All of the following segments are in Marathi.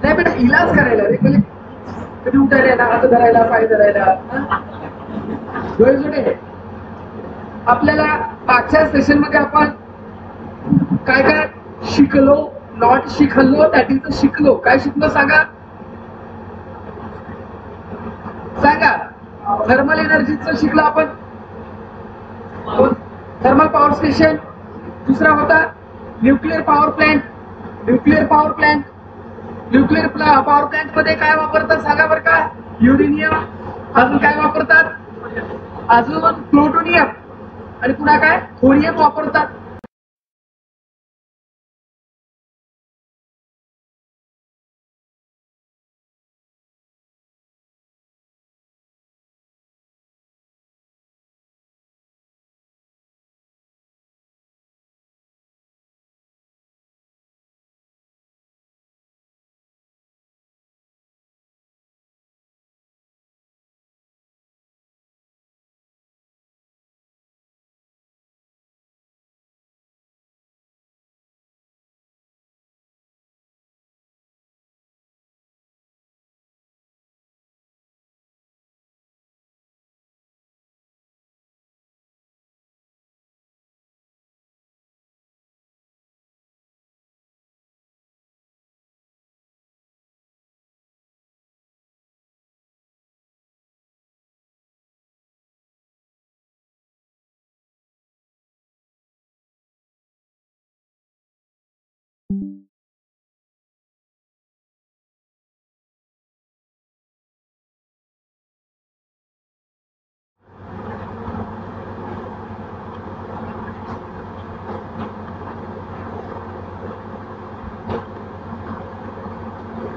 नाही बेटा इलाज करायला रे, म्हणजे कधी उठायला येणार, हात धरायला, पाय धरायला. आपल्याला मागच्या सेशन मध्ये आपण काय काय शिकलो, नॉट शिकलो, दॅट इज शिकलो. काय शिकलो सांगा सांगा. थर्मल एनर्जीचं शिकलो आपण, थर्मल पॉवर स्टेशन. दुसरा होता nuclear power plant. Nuclear power plant, nuclear power plant मध्ये काय वापरतात सांगा बरं का? युरेनियम. अजून काय वापरतात? अजून प्लुटोनियम आणि पुन्हा काय थोरियम वापरतात.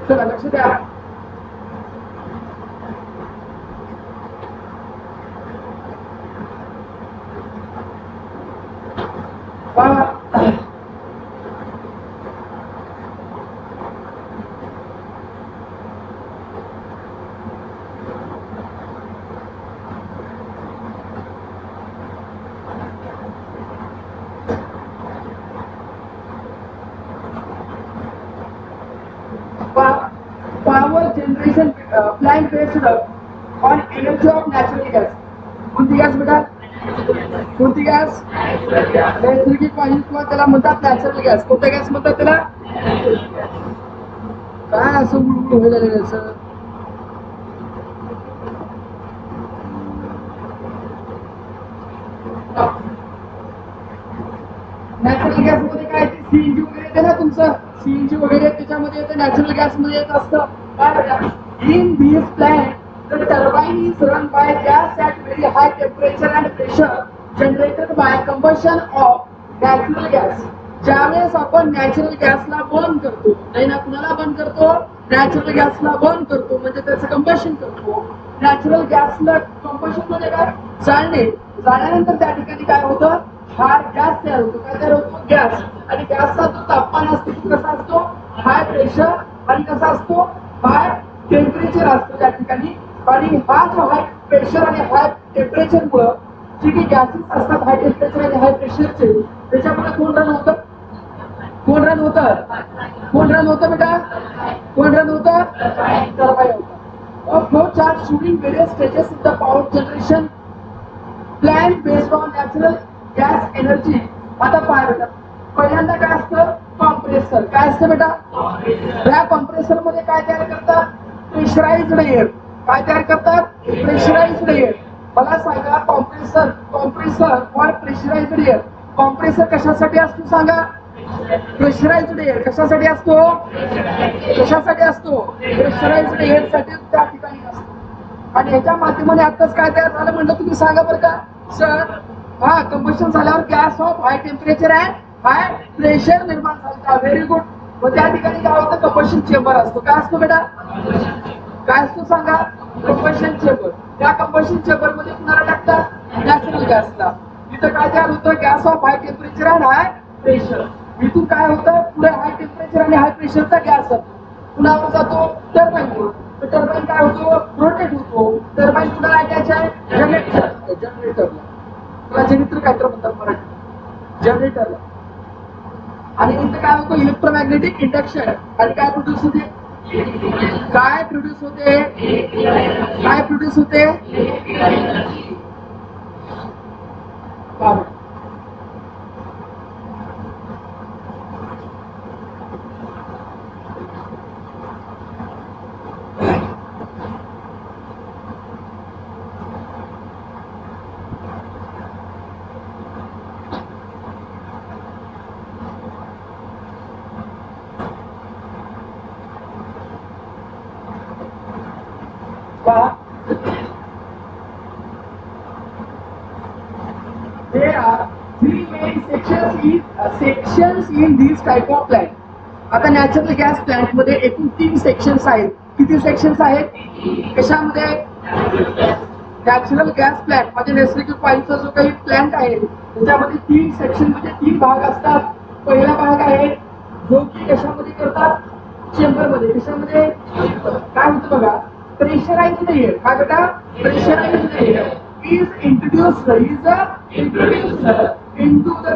चला लक्ष द्या. Power generation plant based on energy of natural gas. कोणती गॅस बेटा? कोणती गॅस? नैसर्गिक वायू किंवा त्याला म्हणतात नॅचरल गॅस. कोणत्या गॅस म्हणतात त्याला? काय असं उडून व्हायला असं? नॅचरल गॅस मध्ये काय सीएनजी वगैरे येते ना, तुमचं सीएनजी वगैरे त्याच्यामध्ये येते, नॅचरल गॅस मध्ये येत असतं. In these plants, the turbine is run by gas at very high temperature and pressure generated by combustion of natural gas. ज्यावेळेस आपण नॅचरल गॅसला बर्न करतो, नाही ना, कुणाला बर्न करतो? नॅचरल गॅसला बर्न करतो म्हणजे त्याचं कंबशन करतो. नॅचरल गॅसला कंबशन म्हणजे काय? जाळणे. जाळल्यानंतर त्या ठिकाणी काय होतं? हा गॅस तयार होतो. काय तयार होतो? गॅस. आणि गॅसचा जो तापमान असतो तो कसा असतो? हाय प्रेशर आणि कसा असतो? हाय टेम्परेचर असतो त्या ठिकाणी. आणि हा जो हाय प्रेशर आणि हाय टेम्परेचर मुळे जे काही गॅसेस असतात हाय टेम्परेचर आणि हाय प्रेशरचे, त्याच्यामुळे कोण रन होतं? कोण रन होतं? कोण रन होतं बेटा? कोण रन होतं? टर्बाइन होतं. Flow chart showing various stages in the power generation plant based on natural gas energy. आता पाहा बेटा, पहिल्यांदा काय असतं? कॉम्प्रेसर. काय असतं बेटा? या कॉम्प्रेसर मध्ये काय तयार करतात? Pressurised air. काय तयार करतात? Pressurised air. मला सांगा compressor for pressurised air. Compressor कशासाठी असतो सांगा? Pressurised air. कशासाठी असतो? कशासाठी असतो? प्रेशराइज्ड एअर साठी त्या ठिकाणी असतो. आणि ह्याच्या माध्यमाने आताच काय तयार झालं म्हणलं तुम्ही सांगा बरं का सर? हा, कंबशन झाल्यावर gas of high temperature and high pressure निर्माण झाला. Very good. मग त्या ठिकाणी काय होतं? कंबशन चेंबर असतो. काय असतो बेटा? काय असतो सांगा? Combustion chamber. त्या कंबशन चेंबर मध्ये कुणाला टाकतात? नॅचरल गॅसला. इथं काय तयार होतं? Gas of high temperature and high pressure. इथून काय होतं? पुढे हाय टेम्परेचर आणि हाय प्रेशरचा गॅस जातो. कुणावर जातो? टर्बाईनवर. टर्बाईन काय होतो? रोटेट होतो. टर्बाईन कुणाला अटॅच आहे? जनरेटरला. जनरेटर काय तर म्हणतात मराठी? जनरेटरला. आणि इथं काय होतं इलेक्ट्रोमॅग्नेटिक इंडक्शन आणि काय प्रोड्यूस होते काय प्रोड्यूस होते काय प्रोड्यूस होते There are three main sections in this type of plant. आता नॅचरल गॅस प्लांट मध्ये एकूण 3 सेक्शन्स आहेत. किती सेक्शन्स आहेत कशामध्ये नॅचरल गॅस प्लांट म्हणजे नैसर्गिक वायूचा जो काही प्लांट आहे त्याच्यामध्ये 3 सेक्शन म्हणजे 3 भाग असतात. पहिला भाग आहे जो की कशामध्ये करतात चेंबर मध्ये कशामध्ये काय होतं बघा प्रेशराइज्ड एअर काय बेटा pressurised air is introduced into the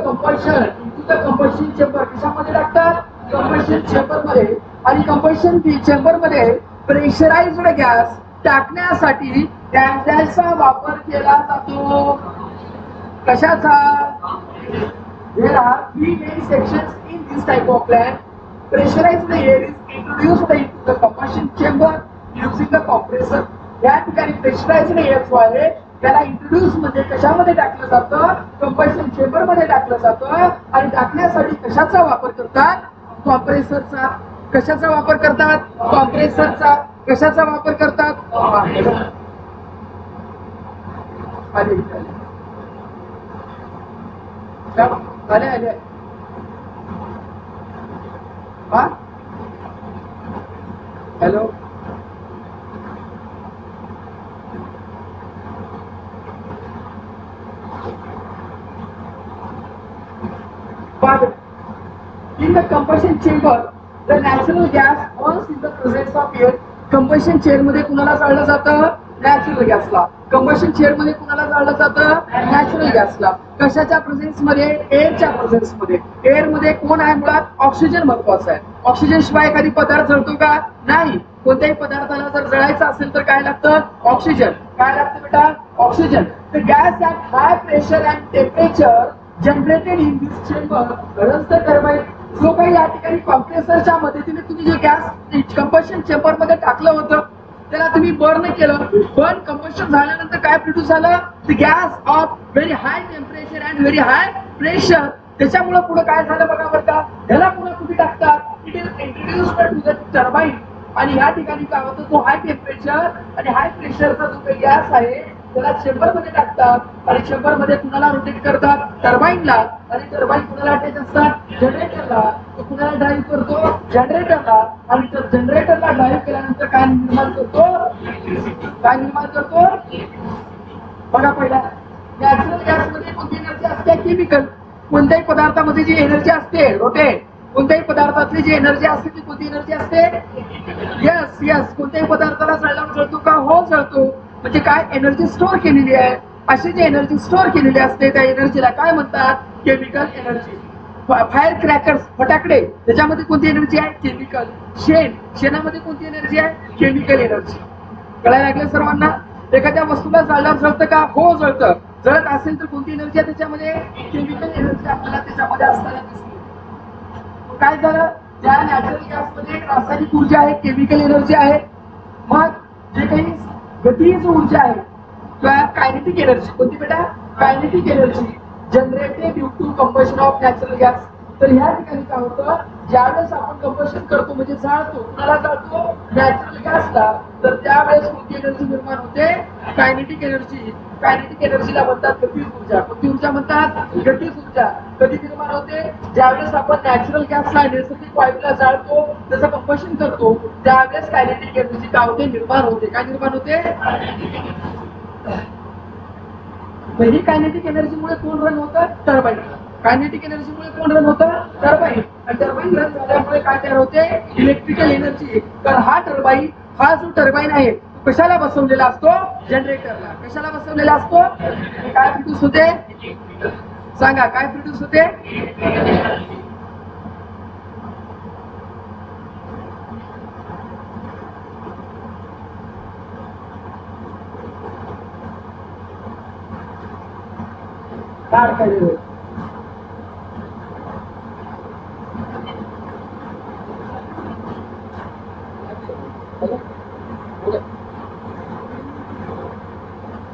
combustion chamber कशामध्ये टाकतात कंबशन चेंबर मध्ये आणि कंबशन चेंबर मध्ये प्रेशराइज्ड गॅस टाकण्यासाठी गॅसचा वापर केला जातो कशाचा There are 3 main sections in this type of plant. Pressurized air is introduced into the combustion chamber using the compressor. या ठिकाणी प्रेशराइज्ड एअर जो आहे त्याला इंट्रोड्यूस मध्ये कशामध्ये टाकलं जातं कंबशन चेंबर मध्ये टाकलं जातं आणि टाकण्यासाठी कशाचा वापर करतात कॉम्प्रेसरचा कशाचा वापर करतात कॉम्प्रेसरचा कशाचा वापर करतात आले हा hello But in the combustion chamber, the natural gas burns in the presence of air. Combustion chair मध्ये कुणाला जाळलं जातं नॅचरल गॅसला कंबशन चेअर मध्ये कुणाला जाळलं जातं नॅचरल गॅसला कशाच्या प्रेझेन्स मध्ये एअरच्या प्रेझेन्स मध्ये एअर मध्ये कोण आहे मुळात ऑक्सिजन महत्वाचा आहे ऑक्सिजन शिवाय एखादी पदार्थ जळतो का नाही कोणत्याही पदार्थाला जर जळायचं असेल तर काय लागतं ऑक्सिजन काय लागतं बेटा oxygen the gas at high pressure and temperature generated in this chamber runs the turbine जो काही या ठिकाणी कॉम्प्रेसरच्या मदतीने तुम्ही जे गॅस कंबशन चेंबर मध्ये टाकलं होतं त्याला तुम्ही बर्न केलं बर्न कंबशन झाल्यानंतर काय प्रोड्यूस झालं the gas of very high temperature and very high pressure त्याच्यामुळे पुढे काय झालं बघा बरं का ह्याला पुढे तुम्ही टाकतात it is introduced to the turbine आणि या ठिकाणी काय होतं तो हाय टेम्परेचर आणि हाय प्रेशरचा जो काही गॅस आहे त्याला चेंबर मध्ये टाकतात आणि चेंबर मध्ये कुणाला रोटेट करतात टर्बाइनला आणि टर्बाइन कुणाला अटॅच असतात जनरेटरला तो कुणाला ड्राईव्ह करतो जनरेटरला आणि जनरेटरला ड्राईव्ह केल्यानंतर काय निर्माण करतो बघा पहिला नॅचरल गॅस मध्ये कोणती एनर्जी असते केमिकल कोणत्याही पदार्थामध्ये जी एनर्जी असते रोटेट कोणत्याही पदार्थातली जी एनर्जी असते ती कोणती एनर्जी असते यस यस कोणत्याही पदार्थाला जळल्यावर जळतो का हो जळतो म्हणजे काय एनर्जी स्टोअर केलेली आहे अशी जी एनर्जी स्टोअर केलेली असते त्या एनर्जीला काय म्हणतात केमिकल एनर्जी फायर क्रॅकर्स फटाकडे त्याच्यामध्ये कोणती एनर्जी आहे केमिकल शेणामध्ये कोणती एनर्जी आहे केमिकल एनर्जी कळायला लागलं सर्वांना एखाद्या वस्तूला जाळल्यावर जळतं का हो जळतं जळत असेल तर कोणती एनर्जी आहे त्याच्यामध्ये केमिकल एनर्जी आपल्याला त्याच्यामध्ये असताना दिसते काय झालं त्या नॅचरल गॅसमध्ये रासायनिक ऊर्जा आहे केमिकल एनर्जी आहे मग जे काही गतीज ऊर्जा आहे किंवा कायनेटिक एनर्जी कोणती बेटा kinetic energy generated due to combustion of natural gas तर ह्या ठिकाणी काय होतं ज्यावेळेस आपण कंबशन करतो म्हणजे जाळतो कुणाला जाळतो नॅचरल गॅसला तर त्यावेळेस कोणती एनर्जी निर्माण होते कायनेटिक एनर्जीला म्हणतात गतीज ऊर्जा कोणती ऊर्जा म्हणतात गतीज ऊर्जा कधी निर्माण होते ज्यावेळेस आपण नॅचरल गॅसला नैसर्गिक वायूला जाळतो त्याचं कंबशन करतो त्यावेळेस कायनेटिक एनर्जी काय होते निर्माण होते काय निर्माण होते ही कायनेटिक एनर्जीमुळे कोण रन होतं टर्बाइन कायनेटिक एनर्जीमुळे कोण रन होतं टर्बाइन आणि टर्बाइन रन झाल्यामुळे काय तयार होते इलेक्ट्रिकल एनर्जी तर हा जो टर्बाइन आहे कशाला बसवलेला असतो जनरेटरला कशाला बसवलेला असतो काय प्रोड्यूस होते सांगा काय प्रोड्यूस होते जाड केलेलं.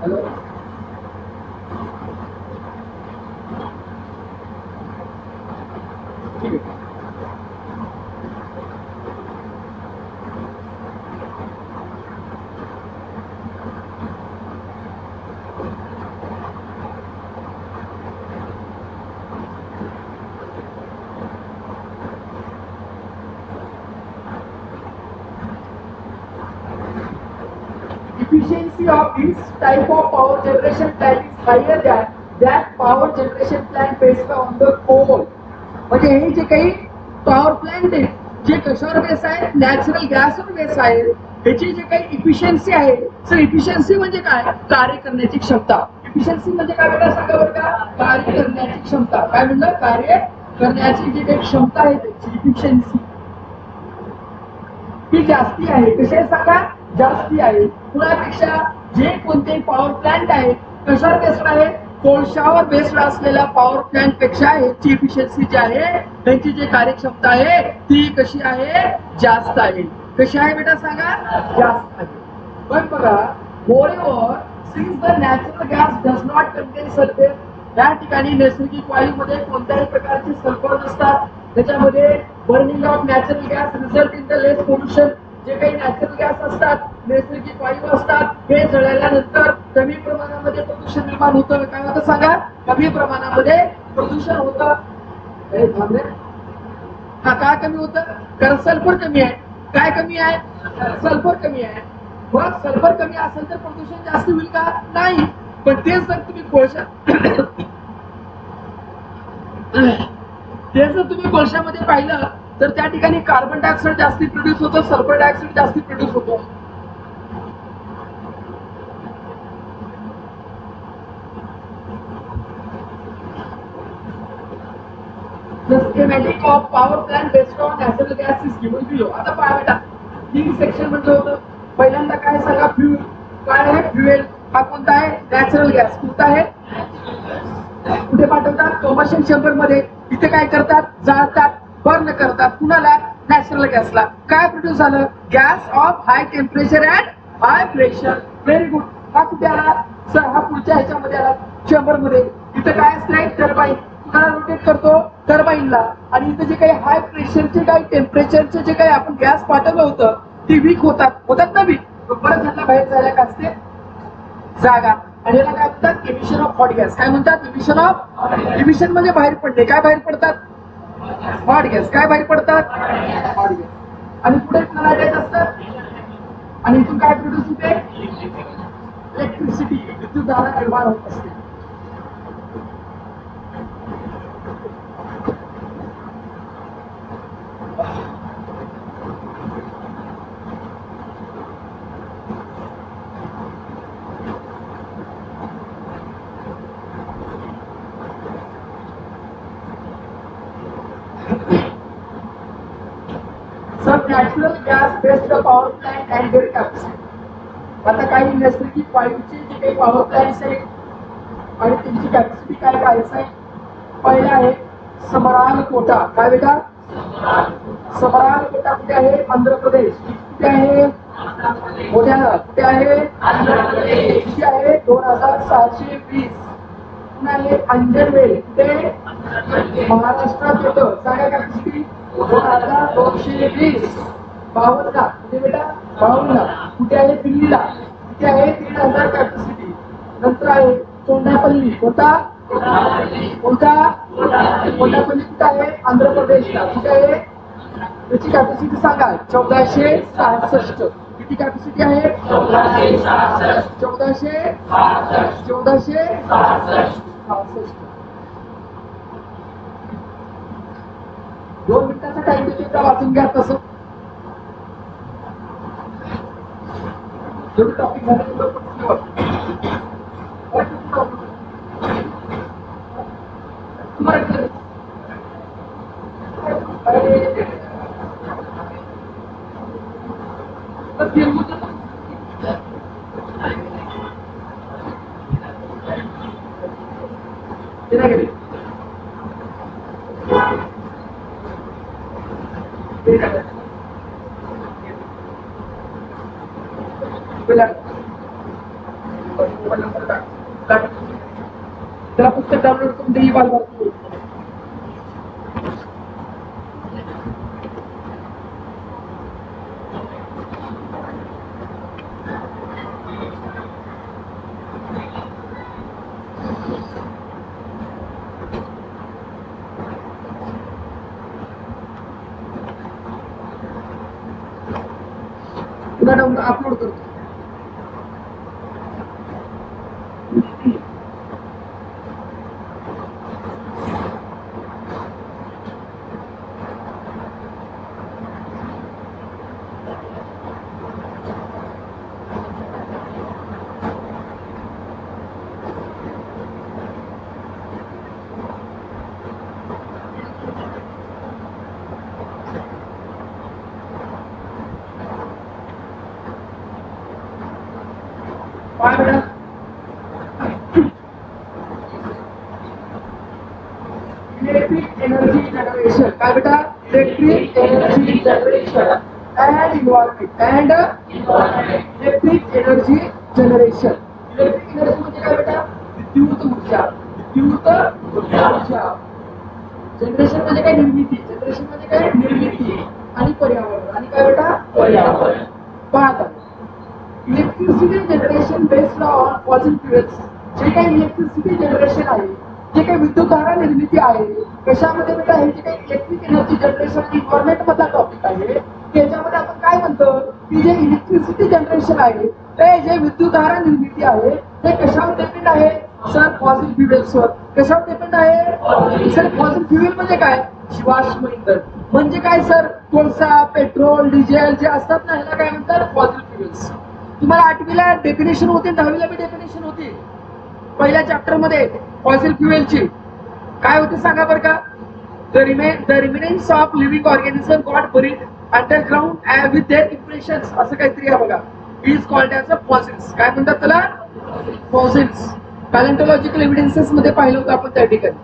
हॅलो ठीक आहे. Efficiency of this type of power generation plant is higher than that power generation plant based on the coal. म्हणजे हे जे काही पॉवर प्लांट आहे जे कशावर बेस आहे नॅचरल गॅसवर बेस आहे ह्याची जे काही इफिशियन्सी आहे सर इफिशियन्सी म्हणजे काय कार्य करण्याची क्षमता. इफिशियन्सी म्हणजे काय बेटा सांगा बरं का कार्य करण्याची क्षमता. काय म्हणलं कार्य करण्याची जी काही क्षमता आहे त्याची इफिशियन्सी ती जास्ती आहे. कसे सांगा जास्ती आहे. कुणापेक्षा जे कोणते पॉवर प्लांट आहे कशावर बेस्ड आहे कोळशावर बेस्ड असलेल्या पॉवर प्लांट पेक्षा याची इफिशियन्सी जी आहे त्यांची जी कार्यक्षमता आहे ती कशी आहे जास्त आहे. कशी आहे बेटा सांगा जास्त आहे. पण बघा मोreover since the natural gas does not contain sulfur या ठिकाणी नैसर्गिक वायूमध्ये कोणत्याही प्रकारचे सल्फर नसतात. त्याच्यामध्ये burning of natural gas result in the less pollution. जे काही नॅचरल गॅस असतात नैसर्गिक वायू असतात हे जळल्यानंतर कमी प्रमाणामध्ये प्रदूषण निर्माण होतं. काय होतं सांगा कमी प्रमाणामध्ये प्रदूषण होतं. हा काय कमी होतं कारण सल्फर कमी आहे. काय कमी आहे सल्फर कमी आहे. मग सल्फर कमी असेल तर प्रदूषण जास्त होईल का नाही. पण तेच जर तुम्ही कोळशामध्ये पाहिलं तर त्या ठिकाणी कार्बन डायऑक्साईड जास्ती प्रोड्यूस होतो सल्फर डायऑक्साईड जास्ती प्रोड्यूस होतो. The schematic of power plant based on natural gas is given below. आता पहा बेटा 3 सेक्शन म्हटलं होतं. पहिल्यांदा काय सांगा फ्यूल. काय आहे फ्युएल हा कोणता आहे नॅचरल गॅस. कोणता आहे कुठे पाठवतात कमर्शियल चेंबर मध्ये. इथे काय करतात जाळतात बर्न करतात. कुणाला नॅचरल गॅसला. काय प्रोड्यूस झालं gas of high temperature and high pressure. Very good. हा कुठे आला सर हा पुढच्या ह्याच्यामध्ये आला चेंबर मध्ये. इथे काय असते टर्बाईन. कुणाला रोटेट करतो टर्बाईनला. आणि इथे जे काही हाय प्रेशरचे काही टेम्परेचरचे जे काही आपण गॅस पाठवलं होतं ती वीक होतात ना वीक. परत त्यांना बाहेर जायला काय असते जागा. आणि याला काय म्हणतात इमिशन ऑफ हॉट गॅस. काय म्हणतात इमिशन म्हणजे बाहेर पडणे. काय बाहेर पडतात हॉट गॅस. काय बाहेर पडतात हॉट गॅस. आणि पुढे कुणाला येत असतात आणि इथून काय प्रोड्यूस होते इलेक्ट्रिसिटी विद्युतधारा निर्माण होत असते. Natural gas based power plant and their capacity. आता काही नैसर्गिक वायूचे जे काही पॉवर प्लांट्स आहेत आणि त्यांची कॅपॅसिटी काय आहे. पहिला आहे समरालकोटा. काय बेटा समरालकोटा कुठे आहे आंध्र प्रदेश. कुठे आहे मोठ्यानं कुठे आहे कुठे आहे 2620. पुन्हा आहे अंजनवेल कुठे महाराष्ट्रात येतं. सांगा कॅपॅसिटी 2220. 52 कुठे बेटा 52. कुठे आहे दिल्लीला. कुठे आहे 3000 कॅपॅसिटी. नंतर आहे कोंडापल्ली. कोणता कोंडापल्ली कुठे आहे आंध्र प्रदेशला. कुठे आहे त्याची कॅपॅसिटी सांगा 1466. किती कॅपॅसिटी आहे 1466. 2 मिनिटाचा टाइम देतो वाचून घ्या. तसं जेवढे टॉपिक झाले त्याला पुस्तक डाउनलोड करून दे बाल भरतो. पुन्हा डाउनलोड अपलोड करतो. काय बेटा इलेक्ट्रिक एनर्जी जनरेशन. काय बेटा electric energy generation and environment electric energy generation. Electric energy म्हणजे काय बेटा विद्युत ऊर्जा. विद्युत ऊर्जा. जनरेशन म्हणजे काय निर्मिती. जनरेशन म्हणजे काय निर्मिती आणि पर्यावरण. आणि काय बेटा पर्यावरण. पहा electricity generation based on fossil fuels. जे काही इलेक्ट्रिसिटी जनरेशन आहे, जे काही विद्युतधारा निर्मिती आहे, कशामध्ये बेटा हे जे काही इलेक्ट्रिक एनर्जी जनरेशन इन्व्हायरमेंट मधला टॉपिक आहे, त्याच्यामध्ये आपण काय म्हणतो की जे इलेक्ट्रिसिटी जनरेशन आहे ते जे विद्युतधारा निर्मिती आहे ते कशावर डिपेंड आहे सर फॉसिल फ्युएल्सवर. कशावर डिपेंड आहे सर फॉसिल फ्युएल म्हणजे काय जीवाश्म इंधन. म्हणजे काय सर कोळसा पेट्रोल डिझेल जे असतात ना ह्याला काय म्हणतात फॉसिल फ्युएल्स. तुम्हाला 8वीला डेफिनेशन होती, 10वीला बी डेफिनेशन होती. पहिल्या चॅप्टर मध्ये फॉसिल फ्युएलची काय होती सांगा बरं का. The remainings of living organism got buried underground with their impressions असं काहीतरी आहे बघा. Is called as a fossils. काय म्हणतात त्याला फॉसिल्स. पॅलेंटोलॉजिकल एव्हिडन्सेस मध्ये पाहिलं होतं आपण त्या ठिकाणी.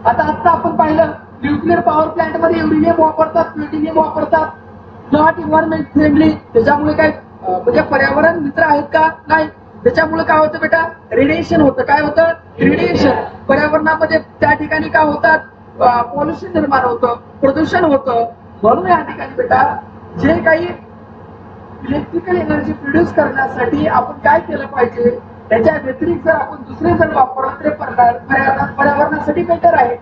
आता आपण पाहिलं न्यूक्लिअर पॉवर प्लांट मध्ये युरेनियम वापरतात, प्लुटोनियम वापरतात. Not environment friendly. त्याच्यामुळे काय म्हणजे पर्यावरण मित्र आहेत का नाही. त्याच्यामुळे काय होतं बेटा रेडिएशन होतं. काय होतं रेडिएशन. पर्यावरणामध्ये त्या ठिकाणी काय होतात पॉल्युशन निर्माण होतं, प्रदूषण होतं. म्हणून या ठिकाणी बेटा जे काही इलेक्ट्रिकल एनर्जी प्रोड्यूस करण्यासाठी आपण काय केलं पाहिजे त्याच्या व्यतिरिक्त जर आपण दुसरे जर वापरलं तर पर्यावरणासाठी बेटर आहे.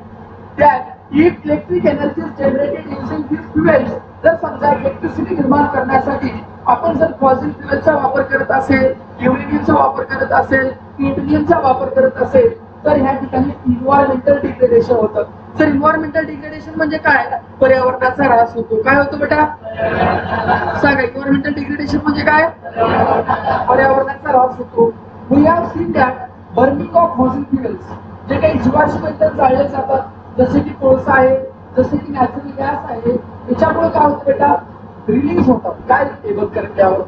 त्यात if electric energy generated using this fuels. जर समजा इलेक्ट्रिसिटी निर्माण करण्यासाठी आपण जर फॉसिल फ्युएलचा वापर करत असेल, युरेनियमचा वापर करत असेल, प्लुटोनियमचा वापर करत असेल तर ह्या ठिकाणी इन्व्हायरमेंटल डिग्रेडेशन होतं. तर इन्व्हायरमेंटल डिग्रेडेशन म्हणजे काय पर्यावरणाचा ऱ्हास होतो. काय होतो बेटा सांगा. इन्व्हायरमेंटल डिग्रेडेशन म्हणजे काय पर्यावरणाचा ऱ्हास होतो. We have seen that burning of fossil fuels. जे काही जीवाश्म इंधन जाळले जातात जसे की कोळसा आहे, जसे की नॅचरल गॅस आहे, त्याच्यामुळे काय होतं बेटा रिलीज होतात. काय टेबल करत त्यावर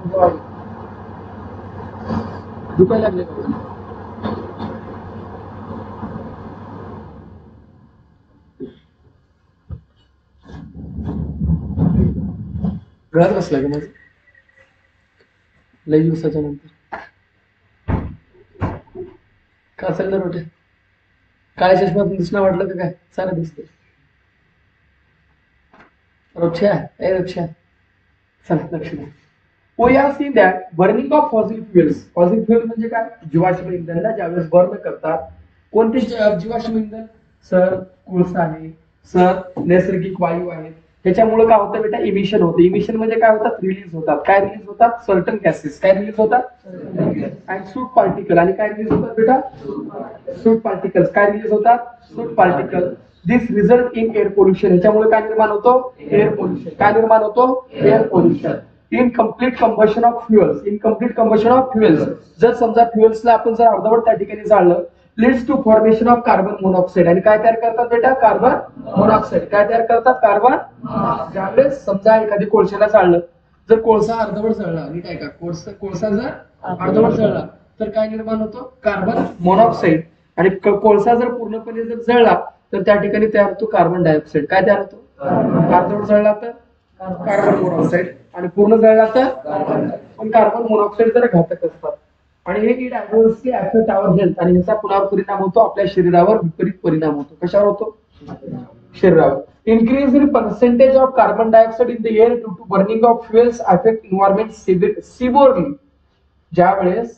दुखायला लागले घरात बसला का माझं लई दिवसाच्या नंतर. का असेल ना रोटे काळ्या चष्म्यातून दिसणं वाटलं का काय सारं दिसतंय. रोक्षा रोक्षा चला लक्ष द्या. We have seen that burning of fossil fuels. Fossil fuel म्हणजे काय जीवाश्म इंधनला ज्यावेळेस बर्न करतात. कोणते जीवाश्म इंधन सर कोळसा आहे सर नैसर्गिक वायू आहेत. त्याच्यामुळे काय होतं बेटा इमिशन होतं. इमिशन म्हणजे काय होतात रिलीज होतात. काय रिलीज होतात सर्टन गॅसेस. काय रिलीज होतात अँड सूट पार्टिकल. आणि काय रिलीज होतात बेटा सूट पार्टिकल्स. काय रिलीज होतात soot particle. This result in air pollution. ह्याच्यामुळे काय निर्माण होतो एअर पोल्युशन. काय निर्माण होतो air pollution. Incomplete combustion of fuels. Incomplete combustion of fuels. जर समजा फ्युएल्सला आपण जर अर्धवट त्या ठिकाणी जाळलं leads to formation of carbon monoxide. आणि काय तयार करतात बेटा कार्बन मोनॉक्साईड. काय तयार करतात कार्बन. ज्यावेळेस समजा एखादी कोळशाला जाळलं जर कोळसा अर्धवट जळला नीट आहे का कोळसा जर अर्धवट जळला तर काय निर्माण होतो कार्बन मोनॉक्साईड. आणि कोळसा जर पूर्णपणे जर जळला तर त्या ठिकाणी तयार होतो कार्बन डायऑक्साईड. काय तयार होतो? अर्धवट जळला तर कार्बन मोनॉक्साईड आणि पूर्ण जळला तर पण कार्बन मोनॉक्साईड जर घातक असतात आणि हे it adversely affect our health आणि ह्याचा कुणावर परिणाम होतो? आपल्या शरीरावर विपरीत परिणाम होतो. कशावर होतो? शरीरावर. Increase in percentage of carbon dioxide in the air due to burning of fuels affect environment severely. ज्यावेळेस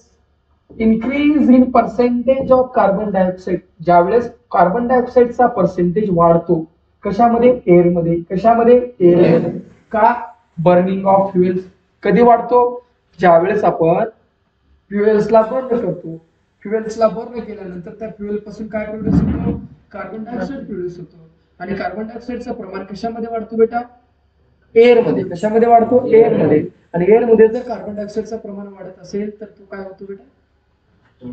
increase in percentage of carbon dioxide, ज्यावेळेस कार्बन डायऑक्साईडचा पर्सेंटेज वाढतो कशामध्ये? एअर मध्ये. कशामध्ये? एअर मध्ये. का? Burning of fuels. कधी वाढतो? ज्यावेळेस आपण फ्युएल्सला बर्न करतो. फ्युएल्सला बर्न केल्यानंतर त्या फ्युएल पासून काय प्रोड्यूस होतो? कार्बन डायऑक्साईड प्रोड्यूस होतो. आणि कार्बन डायऑक्साईडचं प्रमाण कशामध्ये वाढतो बेटा? एअर मध्ये. कशामध्ये वाढतो? एअर मध्ये. आणि एअर मध्ये जर कार्बन डायऑक्साईडचं प्रमाण वाढत असेल तर तो काय होतो बेटा?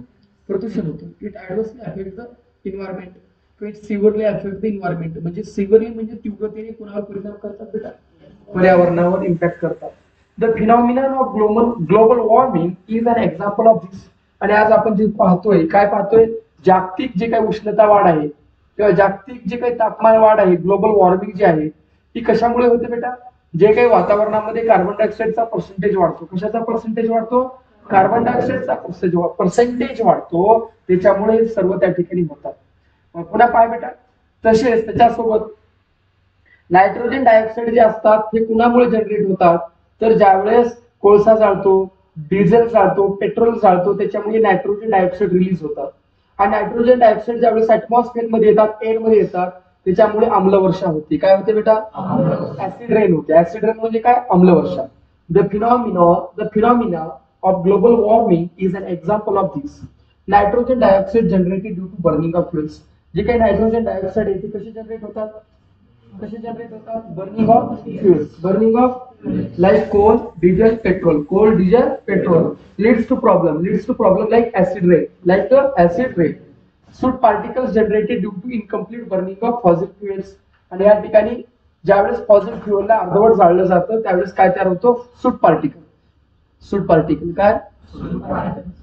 प्रदूषण होतो. It adversely affect the environment. It severely affect the environment. म्हणजे सिव्हिअरली म्हणजे तीव्रतेने कोणावर परिणाम करतात बेटा? पर्यावरणावर इम्पॅक्ट करतात. The phenomenon of global warming is an example of this. आणि आज आपण जे पाहतोय, काय पाहतोय? जागतिक जे काही उष्णता वाढ आहे किंवा जागतिक जे काही तापमान वाढ आहे, ग्लोबल वॉर्मिंग जी आहे ती कशामुळे होते बेटा? जे काही वातावरणामध्ये कार्बन डायऑक्साईडचा पर्सेंटेज वाढतो. कशाचा पर्सेंटेज वाढतो? कार्बन डायऑक्साईडचा पर्सेंटेज वाढतो. त्याच्यामुळे सर्व त्या ठिकाणी होतात. पुन्हा पाय बेटा, तसेच त्याच्यासोबत नायट्रोजन डायऑक्साईड जे असतात हे कुणामुळे जनरेट होतात? तर ज्यावेळेस कोळसा जाळतो, डिझेल जाळतो, पेट्रोल जाळतो, त्याच्यामुळे नायट्रोजन डायऑक्साईड रिलीज होतात. आणि नायट्रोजन डायऑक्साईड ज्यावेळेस ऍटमॉस्फिअर मध्ये येतात, एअर मध्ये येतात, त्याच्यामुळे आम्लवर्षा होते. काय होते बेटा? ऍसिड रेन होते. ऍसिड रेन म्हणजे काय? आम्लवर्षा. The phenomena of global warming is an example of this. Nitrogen dioxide generated due to burning of fuels. जे काही नायट्रोजन डायऑक्साईड आहे ते कसे जनरेट होतात? कसे जनरेट होतात? Burning of fuels. Burning of like coal, diesel, petrol. Coal, diesel, petrol leads to problem like acid rain. Soot particles generated due to incomplete burning of fossil fuels. आणि या ठिकाणी ज्यावेळेस फॉसिल फ्युएलला अर्धवट जाळलं जातं त्यावेळेस काय तयार होतो? सूट पार्टिकल. काय?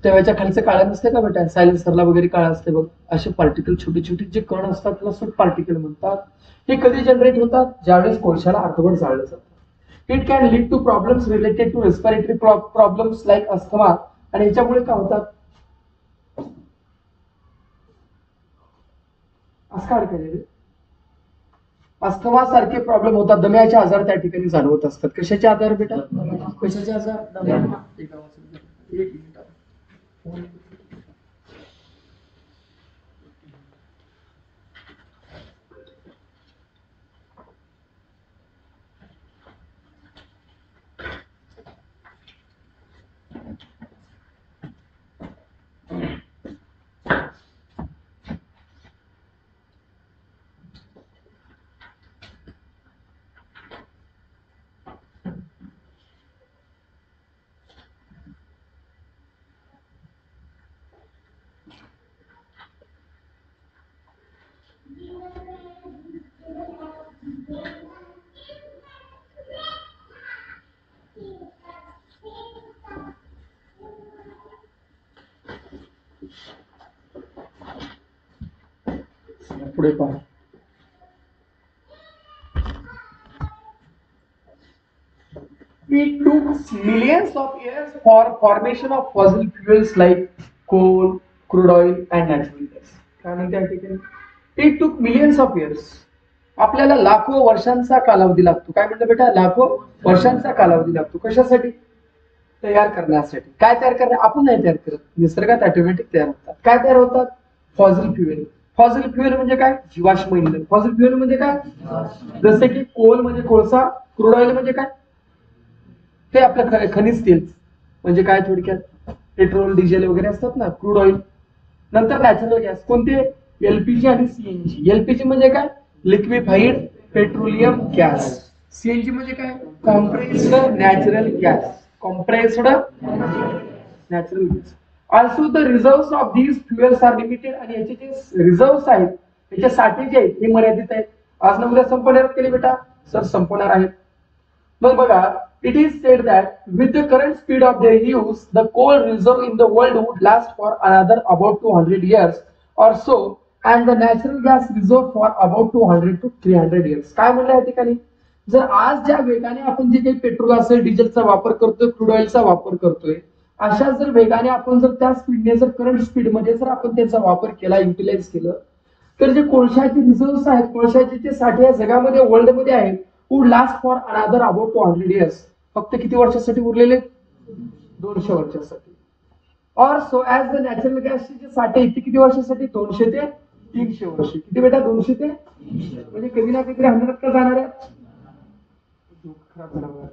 तेव्हाच्या खालचं काळं नसते का बेटा? सायलेन्सरला वगैरे काळं असते बघ. असे पार्टिकल छोटे छोटे जे कण असतात त्याला सूट पार्टिकल म्हणतात. हे कधी जनरेट होतात? ज्यावेळेस कोळशाला अर्धवट जाळलं जातं. It can lead to problems related to respiratory problems like asthma. आणि याच्यामुळे काय होतात? असं काय केलेलं? अस्थमा सारखे प्रॉब्लेम होतात. दम्याचे आजार त्या ठिकाणी जाणवत असतात. कशाचे आजार बेटा? कशाचे आजार? एक मिनिट. पुढे पहा. It took millions of years for formation of fossil fuels like coal, crude oil and natural gas. काय म्हणते या ठिकाणी? It took millions of years. आपल्याला लाखो वर्षांचा कालावधी लागतो. काय म्हणलं बेटा? लाखो वर्षांचा कालावधी लागतो. कशासाठी? तयार करण्यासाठी. काय तयार करणार? आपण नाही तयार करत, निसर्गात ऑटोमॅटिक तयार होतात. काय तयार होतात? Fossil fuel. फॉसिल फ्युएल म्हणजे काय? जीवाश्म इंधन. फॉसिल फ्युएल म्हणजे काय? जसे की कोल म्हणजे कोळसा, क्रूड ऑइल म्हणजे काय? हे आपलं खनिज तेल म्हणजे काय? थोडक्यात पेट्रोल, डिझेल वगैरे असतात ना, क्रूड ऑइल. नंतर नॅचरल गॅस. कोणते? एलपीजी आणि सीएनजी. एलपीजी म्हणजे काय? Liquefied petroleum gas. सीएनजी म्हणजे काय? Compressed natural gas. Also the reserves of these fuels are limited. आणि याचे जे रिझर्व्स आहेत, याचे साठे जे आहेत हे मर्यादित आहेत. आज ना उद्या संपवणार केले बेटा? सर संपवणार आहेत. मग बघा, it is said that with the current speed of their use, the coal reserve in the world would last for another about 200 years or so, and the natural gas reserve for about 200 to 300 years. काय म्हणलं या ठिकाणी, जर आज ज्या वेगाने आपण जे काही पेट्रोल असेल डिझेलचा वापर करतोय, क्रूड ऑइलचा वापर करतोय, अशा जर वेगाने आपण जर त्या स्पीडने जर करंट स्पीडमध्ये जर आपण त्यांचा वापर केला, युटिलाइज केलं, तर जे कोळशाचे रिझर्व्ह आहेत, कोळशाचे जे साठे या जगामध्ये वर्ल्ड मध्ये आहेत, would last for another about 200 years. फक्त किती वर्षासाठी उरलेले, 200 वर्षासाठी. और सो ऍज द नॅचरल गॅसचे जे साठे आहेत ते किती वर्षासाठी, 200 ते 300 वर्ष. किती बेटा, 200 ते 300. म्हणजे कधी ना कधी 100 का जाणार आहे. खराब झाला बघा.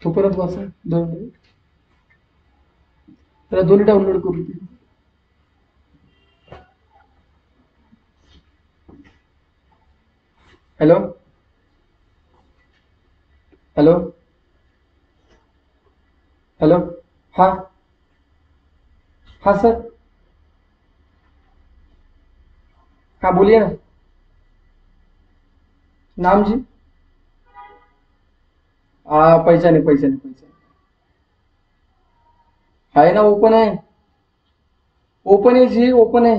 तो परत वाचा 2 मिनिट, त्याला दोन्ही डाउनलोड करू दे. हॅलो हॅलो हॅलो, हा हा सर, हाँ बोलिए ना. नाम जी, पहचाने पहचाने पहचाने. है ना, ओपन है, ओपन है जी, ओपन है.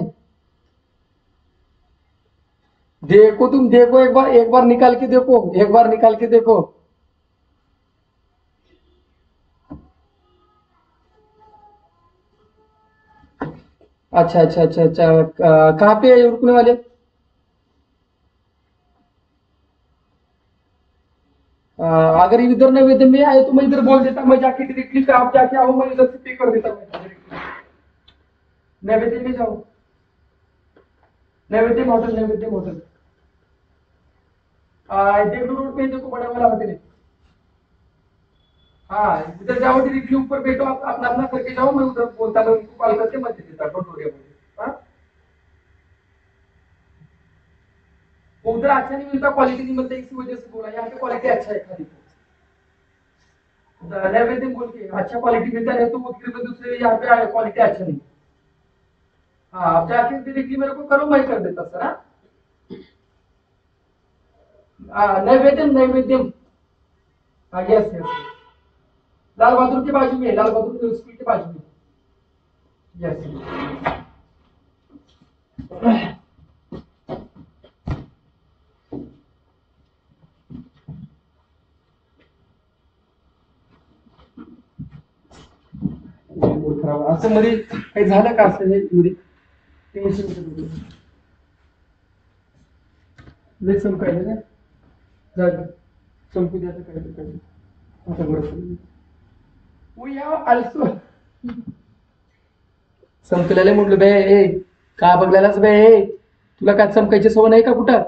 देखो तुम, देखो एक बार निकाल के देखो, एक बार निकाल के देखो. अच्छा अच्छा अच्छा अच्छा, कहाँ पे है रुकने वाले. अगर इधर नैवेद्य में आए तो मैं इधर बोल देता, मैं जाके डायरेक्टली आप जाके आओ, मैं इधर से पे कर देता. नैवेद्य में जाओ, नैवेद्य होटल, नैवेद्य होटल देवलू रोड पे देखो, बड़ा वाला होटल है. हाँ इधर जाओ, डायरेक्टली ऊपर बैठो, आप अपना अपना करके जाओ, मैं उधर बोलता, मैं उनको कॉल करके मत देता टोटोरिया में. उधर अच्छा नहीं मिलता, क्वालिटी नहीं मिलता, इसी वजह से बोला. यहाँ पे क्वालिटी अच्छा है खाली. नैवेद्य बोल के अच्छा क्वालिटी मिलता है, तो वो फिर दूसरे यहाँ पे क्वालिटी अच्छा नहीं. हाँ आप जाके डायरेक्टली मेरे को करो, मैं कर देता सर. नैवेद्यम, नैवेद्यम, हाँ यस यस, लाल बहादुर के बाजू में, लाल बहादुर स्कूल के बाजू में. यस. मूड खराब असं मध्ये काही झालं का, असं हे मध्ये टेन्शन लय चमकायला ना, झालं चमकू द्या काय आता बरोबर. वी हॅव ऑल्सो चमकलेले म्हटलं बे, ए का बघलेलाच बे, तुला काय चमकायची सवय नाही का कुठं.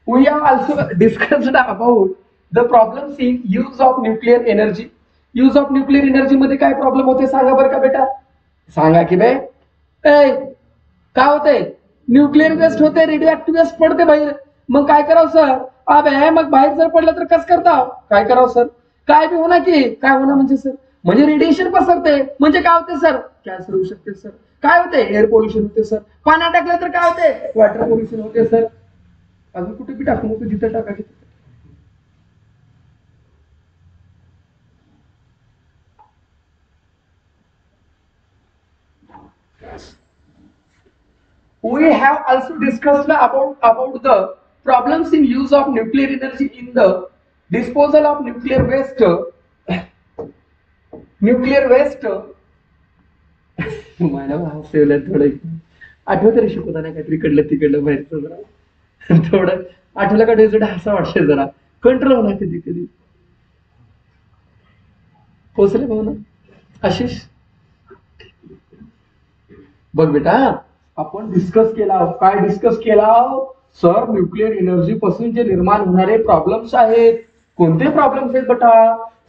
We have also discussed about the problems in use of nuclear energy. Use of nuclear energy मध्ये काय प्रॉब्लेम होते सांगा बरं का बेटा, सांगा की बे. ए काय होते, न्यूक्लिअर वेस्ट होते, रेडिओ ऍक्टिव्ह वेस्ट पडते बाहेर. मग काय करावं सर, अबे मग बाहेर जर पडलं तर कसं करता, काय करावं सर, काय बी होणार की काय होणार म्हणजे सर, म्हणजे रेडिएशन पसरते, म्हणजे काय होते सर, कॅन्सर होऊ शकते सर. काय होते, एअर पोल्युशन होते सर. पाण्यात टाकलं तर काय होते, वॉटर पोल्युशन होते सर. अजून कुठे बी टाकू नको, जिथं टाकायचं. We have also discussed about the problems in use of nuclear energy in the disposal of nuclear waste. Nuclear waste. मला हसवलं थोडं, आठवत तरी शिकवताना काहीतरी कडलं तिकडलं बाहेरचं जरा थोडं आठवलं का, डेझट हसा वाटते जरा, कंट्रोल होणार कधी कधी. पोचले भाऊ ना आशिष, बघ बेटा आपण डिस्कस केला, काय डिस्कस केला सर, न्यूक्लिअर एनर्जी पासून जे निर्माण होणारे प्रॉब्लेम्स आहेत. कोणते प्रॉब्लेम्स आहेत बेटा,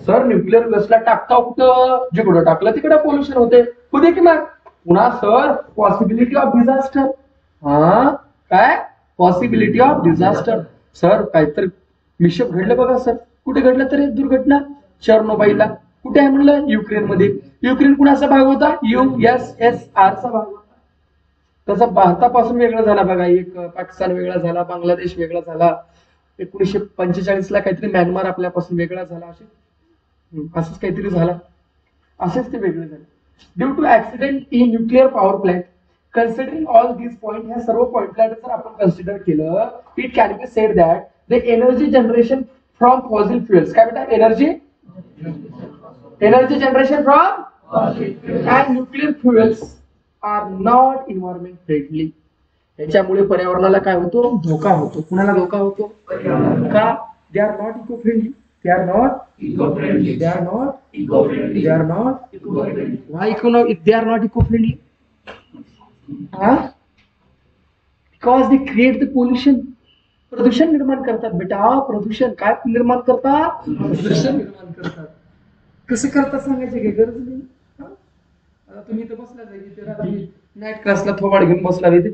सर न्यूक्लिअर वेस्टला टाकता कुठं, जिकडं टाकलं तिकडं पोल्युशन होते की मग. पुन्हा सर पॉसिबिलिटी ऑफ डिझास्टर. हा काय पॉसिबिलिटी ऑफ डिझास्टर. सर काहीतरी मिशप घडलं बघा सर. कुठे घडलं तरी दुर्घटना चर्नोबाईला. कुठे आहे म्हणलं युक्रेनमध्ये. युक्रेन कुणाचा भाग होता, USSR चा भाग होता. तसा भारतापासून वेगळा झाला बघा. एक पाकिस्तान वेगळा झाला, बांगलादेश वेगळा झाला. 1945 ला काहीतरी म्यानमार आपल्यापासून वेगळा झाला. असंच काहीतरी झाला. असेच ते वेगळे झाले due to accident in nuclear power plant. Considering all these point, ह्या सर्व पॉइंटला जर आपण कन्सिडर केलं, it can be said that the energy generation from fossil fuels. काय बेटा, energy generation from and nuclear fuels are not environment friendly. याच्यामुळे पर्यावरणाला काय होतो, धोका होतो. कुणाला धोका होतो, का, they are not eco friendly. They are not eco-friendly. They are not eco-friendly. They are not eco-friendly. Why they are not eco-friendly? Because they create the pollution. प्रदूषण निर्माण करतात बेटा. प्रदूषण काय निर्माण करतात, प्रदूषण निर्माण करतात. कसं करतात सांगायचे काही गरज नाही. आता तुम्ही इथे बसला जाईल रात्री नाईट क्लासला थोबाड घेऊन बसला तिथे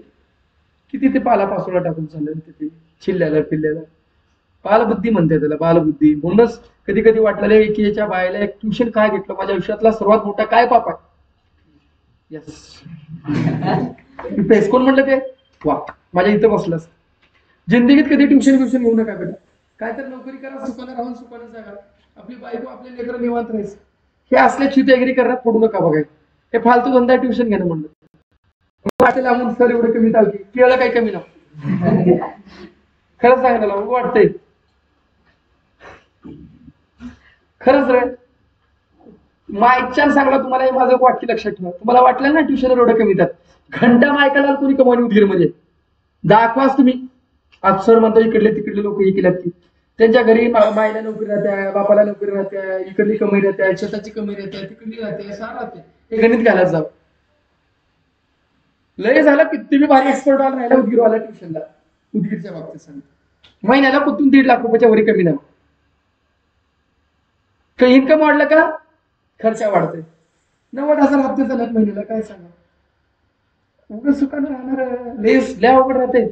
किती ते पाला पाचोळा टाकून चाललं तिथे चिल्ल्याला पिल्ल्याला. बालबुद्धी म्हणते त्याला, बालबुद्धी. म्हणूनच कधी कधी वाटलेलं की याच्या बायला एक ट्युशन काय घेतलं, माझ्या आयुष्यातला सर्वात मोठा काय पाप आहे. यस पेस कोण म्हटलं ते, वा माझ्या इथं बसलंस. जिंदगीत कधी ट्युशन घेऊ नका बेटा. काय तर नोकरी करा, सुखानं राहून सुखानं जागा. आपली बायको आपले लेकरं निवांत राहायचं. हे असल्या चितेगिरी करण्यात पडू नका बघाय. हे फालतू धंदा ट्युशन घेणं म्हणलं. वाटेल आमून सर एवढं कमी चालते, केळं काही कमी ना. खरंच सांगायला वाटतंय, खरंच रे. मायच्या सांगला तुम्हाला हे माझं वाक्य लक्षात ठेवा. तुम्हाला वाटलं ना ट्युशन एवढं कमी त्यात, घंटा मायकाला कोणी कमावणी उदगीर मध्ये दाखवाच तुम्ही. आज सर म्हणतो इकडले तिकडले लोक हे केल्यात की त्यांच्या घरी मायला नोकरी राहत्या, बापाला नोकरी राहत्या, इकडली कमाई राहत्या, शेताची कमाई राहत्या, तिकडली राहते, सार राहते. हे गणित घालायचं जाऊ. लय झालं किती बी भारी एक्सपर्ट आला राहिला उदगीरवाला ट्युशनला. उदगीरच्या बाबतीत सांगतो, महिन्याला कुठून 1.5 लाख रुपयाच्या वरी कमी नाही. इन्कम वाढलं का खर्च वाढतोय. 90,000 हप्ते झाल्यात महिन्याला. काय सांगा, उघड सुखानं राहणार लय अवघड राहते.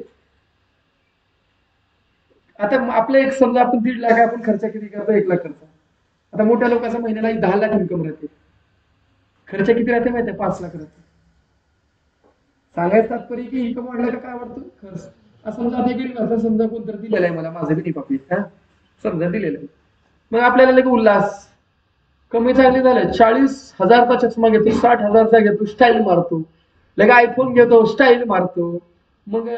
आता आपलं एक समजा आपण 1.5 लाख आपण खर्च किती करतो, 1 लाख खर्च. आता मोठ्या लोकांचा महिन्याला 10 लाख इन्कम राहते. खर्च किती राहते माहिती आहे, 5 लाख राहते. सांगायचं तात्पर्य की इन्कम वाढलं का काय वाढतो, खर्च. समजा आता समजा कोणतरी दिलेलं आहे मला, माझं बी नाही पापी समजा दिलेलं आहे. मग आपल्याला लगे उल्हास, कमी चांगली झालं. 40,000चा चष्मा घेतो, 60,000चा घेतो, स्टाईल मारतो. लगे आयफोन घेतो, स्टाईल मारतो. मग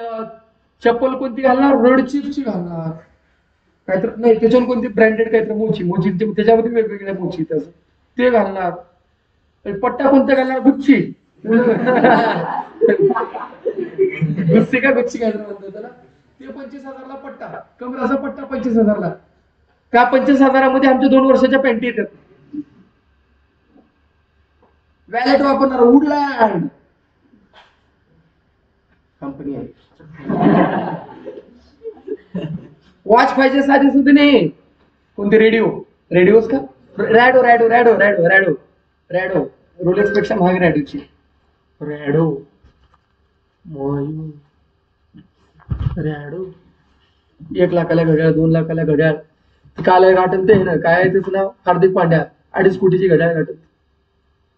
चप्पल कोणती घालणार, रोडची घालणार. काहीतर नाही त्याच्यावर कोणती ब्रँडेड काहीतरी मोची त्याच्यामध्ये वेगवेगळ्या मोची त्याचं ते घालणार. पट्टा कोणता घालणार, गुच्ची. गुच्ची का गुच्ची काय म्हणतो त्याला. ते 25,000ला पट्टा, कमराचा पट्टा 25,000ला. त्या 25,000मध्ये आमच्या 2 वर्षाच्या पॅन्टी येतात. वॅलेट वापरणार वुडलँड कंपनी आहे. वॉच पाहिजे साधी सुद्धा नाही. कोणते, रेडिओच का, रॅडो रोलेक्स पेक्षा महाग रॅडोची. रॅडो 1 लाखाला घड्याळ, 2 लाखाला घड्याळ. काल गाठन ते ना काय आहे त्याचं नाव, हार्दिक पांड्या 2.5 कोटीची घड्याळ गाठत.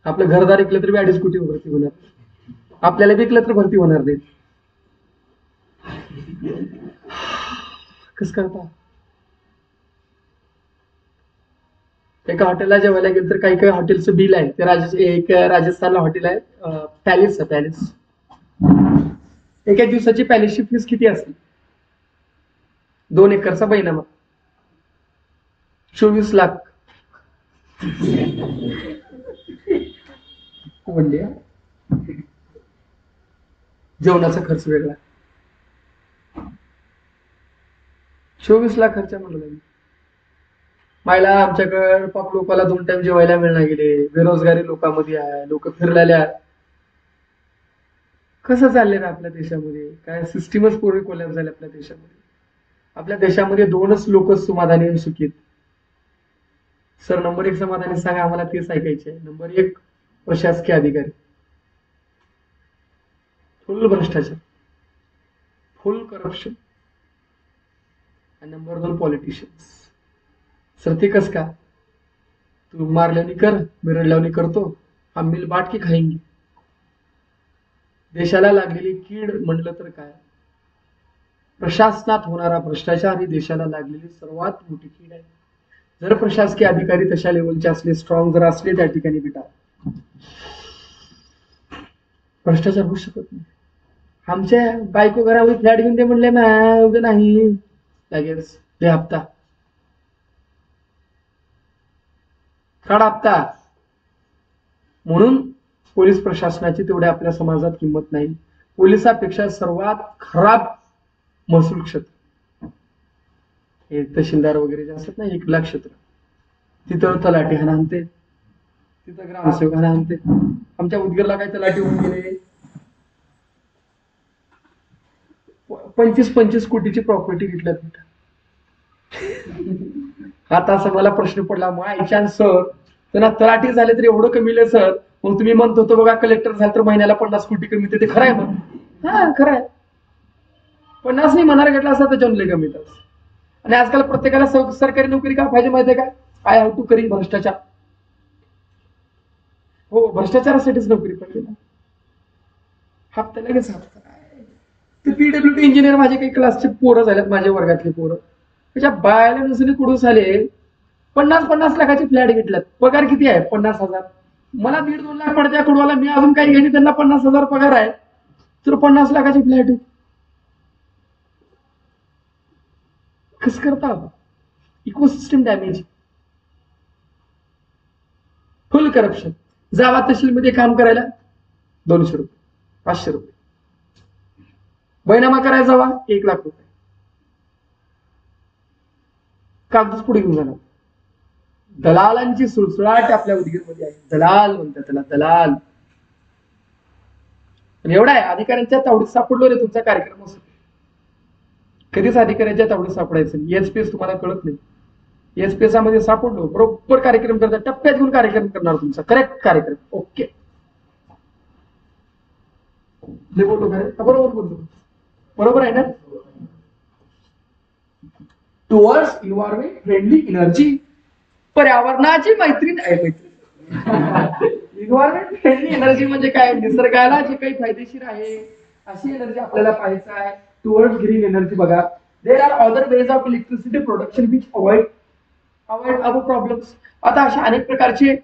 आपलं घरदार ऐकलं तर 2.5 कोटी भरती होणार. आपल्याला विकलं तर भरती होणार नाही. कस करता. एका हॉटेलला जेवायला गेलं तर काही काही हॉटेलचं बिल आहे ते एक राजस्थानला हॉटेल आहे, पॅलेस. एका दिवसाची पॅलेसची फीस किती असते, 2 एकरचा बैनामा 24 लाख. जेवणाचा खर्च वेगळा, 24 लाख खर्च म्हणलं. मायला आमच्याकडे पाप लोकांना 2 टाइम जेवायला मिळणार गेले. बेरोजगारी लोकांमध्ये आहे, लोक फिरलेल्या. कसं चाललंय ना आपल्या देशामध्ये, काय सिस्टीमच पूर्ण कोलॅप्स झाले आपल्या देशामध्ये. आपल्या देशामध्ये 2च लोक समाधानी आणि सुखी आहेत, सर नंबर 1 समाधानी सांगा, आम्हाला तेच ऐकायचे आहे. नंबर 1 प्रशासकीय अधिकारी, फुल भ्रष्टाचार, फुल करप्शन. आणि नंबर 2 पॉलिटिशियन्स. सर ते कस का? तू मारल्याने कर, मी रडल्याने करतो, हम मिल बांट के खाएंगे. देशाला लागलेली कीड म्हणलं तर काय? प्रशासनात होणारा भ्रष्टाचार ही देशाला लागलेली सर्वात मोठी कीड आहे. जर प्रशासकीय अधिकारी तशा लेवलचे असले, स्ट्रॉंग जर असले त्या ठिकाणी बेटा, भ्रष्टाचार होऊ शकत नाही. आमच्या बायको घरामध्ये फ्लॅट घेऊन दे म्हणले, उभे नाही लगेच हे हप्ता काढ हप्ता. म्हणून पोलीस प्रशासनाची तेवढ्या आपल्या समाजात किंमत नाही. पोलिसापेक्षा सर्वात खराब महसूल क्षेत्र हे तहसीलदार वगैरे जे असतात ना, 1 लाख क्षेत्र, तिथं तलाठी हाना आणते, तिथं ग्रामसेवक हाना आणते. आमच्या उदगीरला काय तलाठी होऊन गेले, 25 कोटीची प्रॉपर्टी घेतल्यात. आता असं मला प्रश्न पडला, मग आयच्यान सर त्यांना तलाठी झाले तर एवढं कमी सर, मग तुम्ही म्हणत होतो बघा कलेक्टर झालं तर महिन्याला 50 कोटी कमी, ते खरं आहे? मग हा खरं आहे, 50 नाही म्हणायला घेतला असता तर जमले कमी तास. आणि आजकाल प्रत्येकाला सरकारी नोकरी का पाहिजे माहितीये का? आय हॅव टू करिंग भ्रष्टाचार. हो, भ्रष्टाचारासाठीच नोकरी पाहिजे ना. हप्ता लगेच हप्ता. ते पीडब्ल्यूडी इंजिनियर माझे काही क्लासचे पोरं झालेत, माझ्या वर्गातले पोरं, त्याच्या बायला नसले कुठून आले, 50 लाखाचे फ्लॅट घेतल्यात. पगार किती आहे? 50,000. मला 1.5-2 लाख पडत्या कुडवाला, मी अजून काही घेणे, त्यांना 50,000 पगार आहे, तर 50 लाखाचे फ्लॅट कस करता? Ecosystem damage, full corruption. जावा तहसीलमध्ये काम करायला 200 रुपये, 500 रुपये. बैनामा करायला जावा 1 लाख रुपये. कागदच पुढे घेऊन जाणार. दलालांची सुळसुळाट आपल्या उदगीरमध्ये आहे. दलाल म्हणतात त्याला, दलाल. एवढा आहे, अधिकाऱ्यांच्या तावडीत सापडलो रे तुमचा कार्यक्रम असतो. कधीच अधिकाऱ्यांच्या तावडीत सापडायचं नाही. एसपीएस तुम्हाला कळत नाही. एसपीएस मध्ये सापडलो, बरोबर कार्यक्रम करतात, टप्प्यात घेऊन कार्यक्रम करणार तुमचा, करेक्ट कार्यक्रम. ओके, बोललो का? बरोबर बोललो, बरोबर आहे ना? टुवर्ड्स इन्व्हायरमेंट फ्रेंडली एनर्जी, पर्यावरणाची मैत्रीण आहे. इन्व्हायरमेंट फ्रेंडली एनर्जी म्हणजे काय? निसर्गाला जे काही फायदेशीर आहे अशी एनर्जी आपल्याला पाहायचं आहे. Towards green energy. बघा, there are other ways of electricity production which avoid our problems. आता अशा अनेक प्रकारचे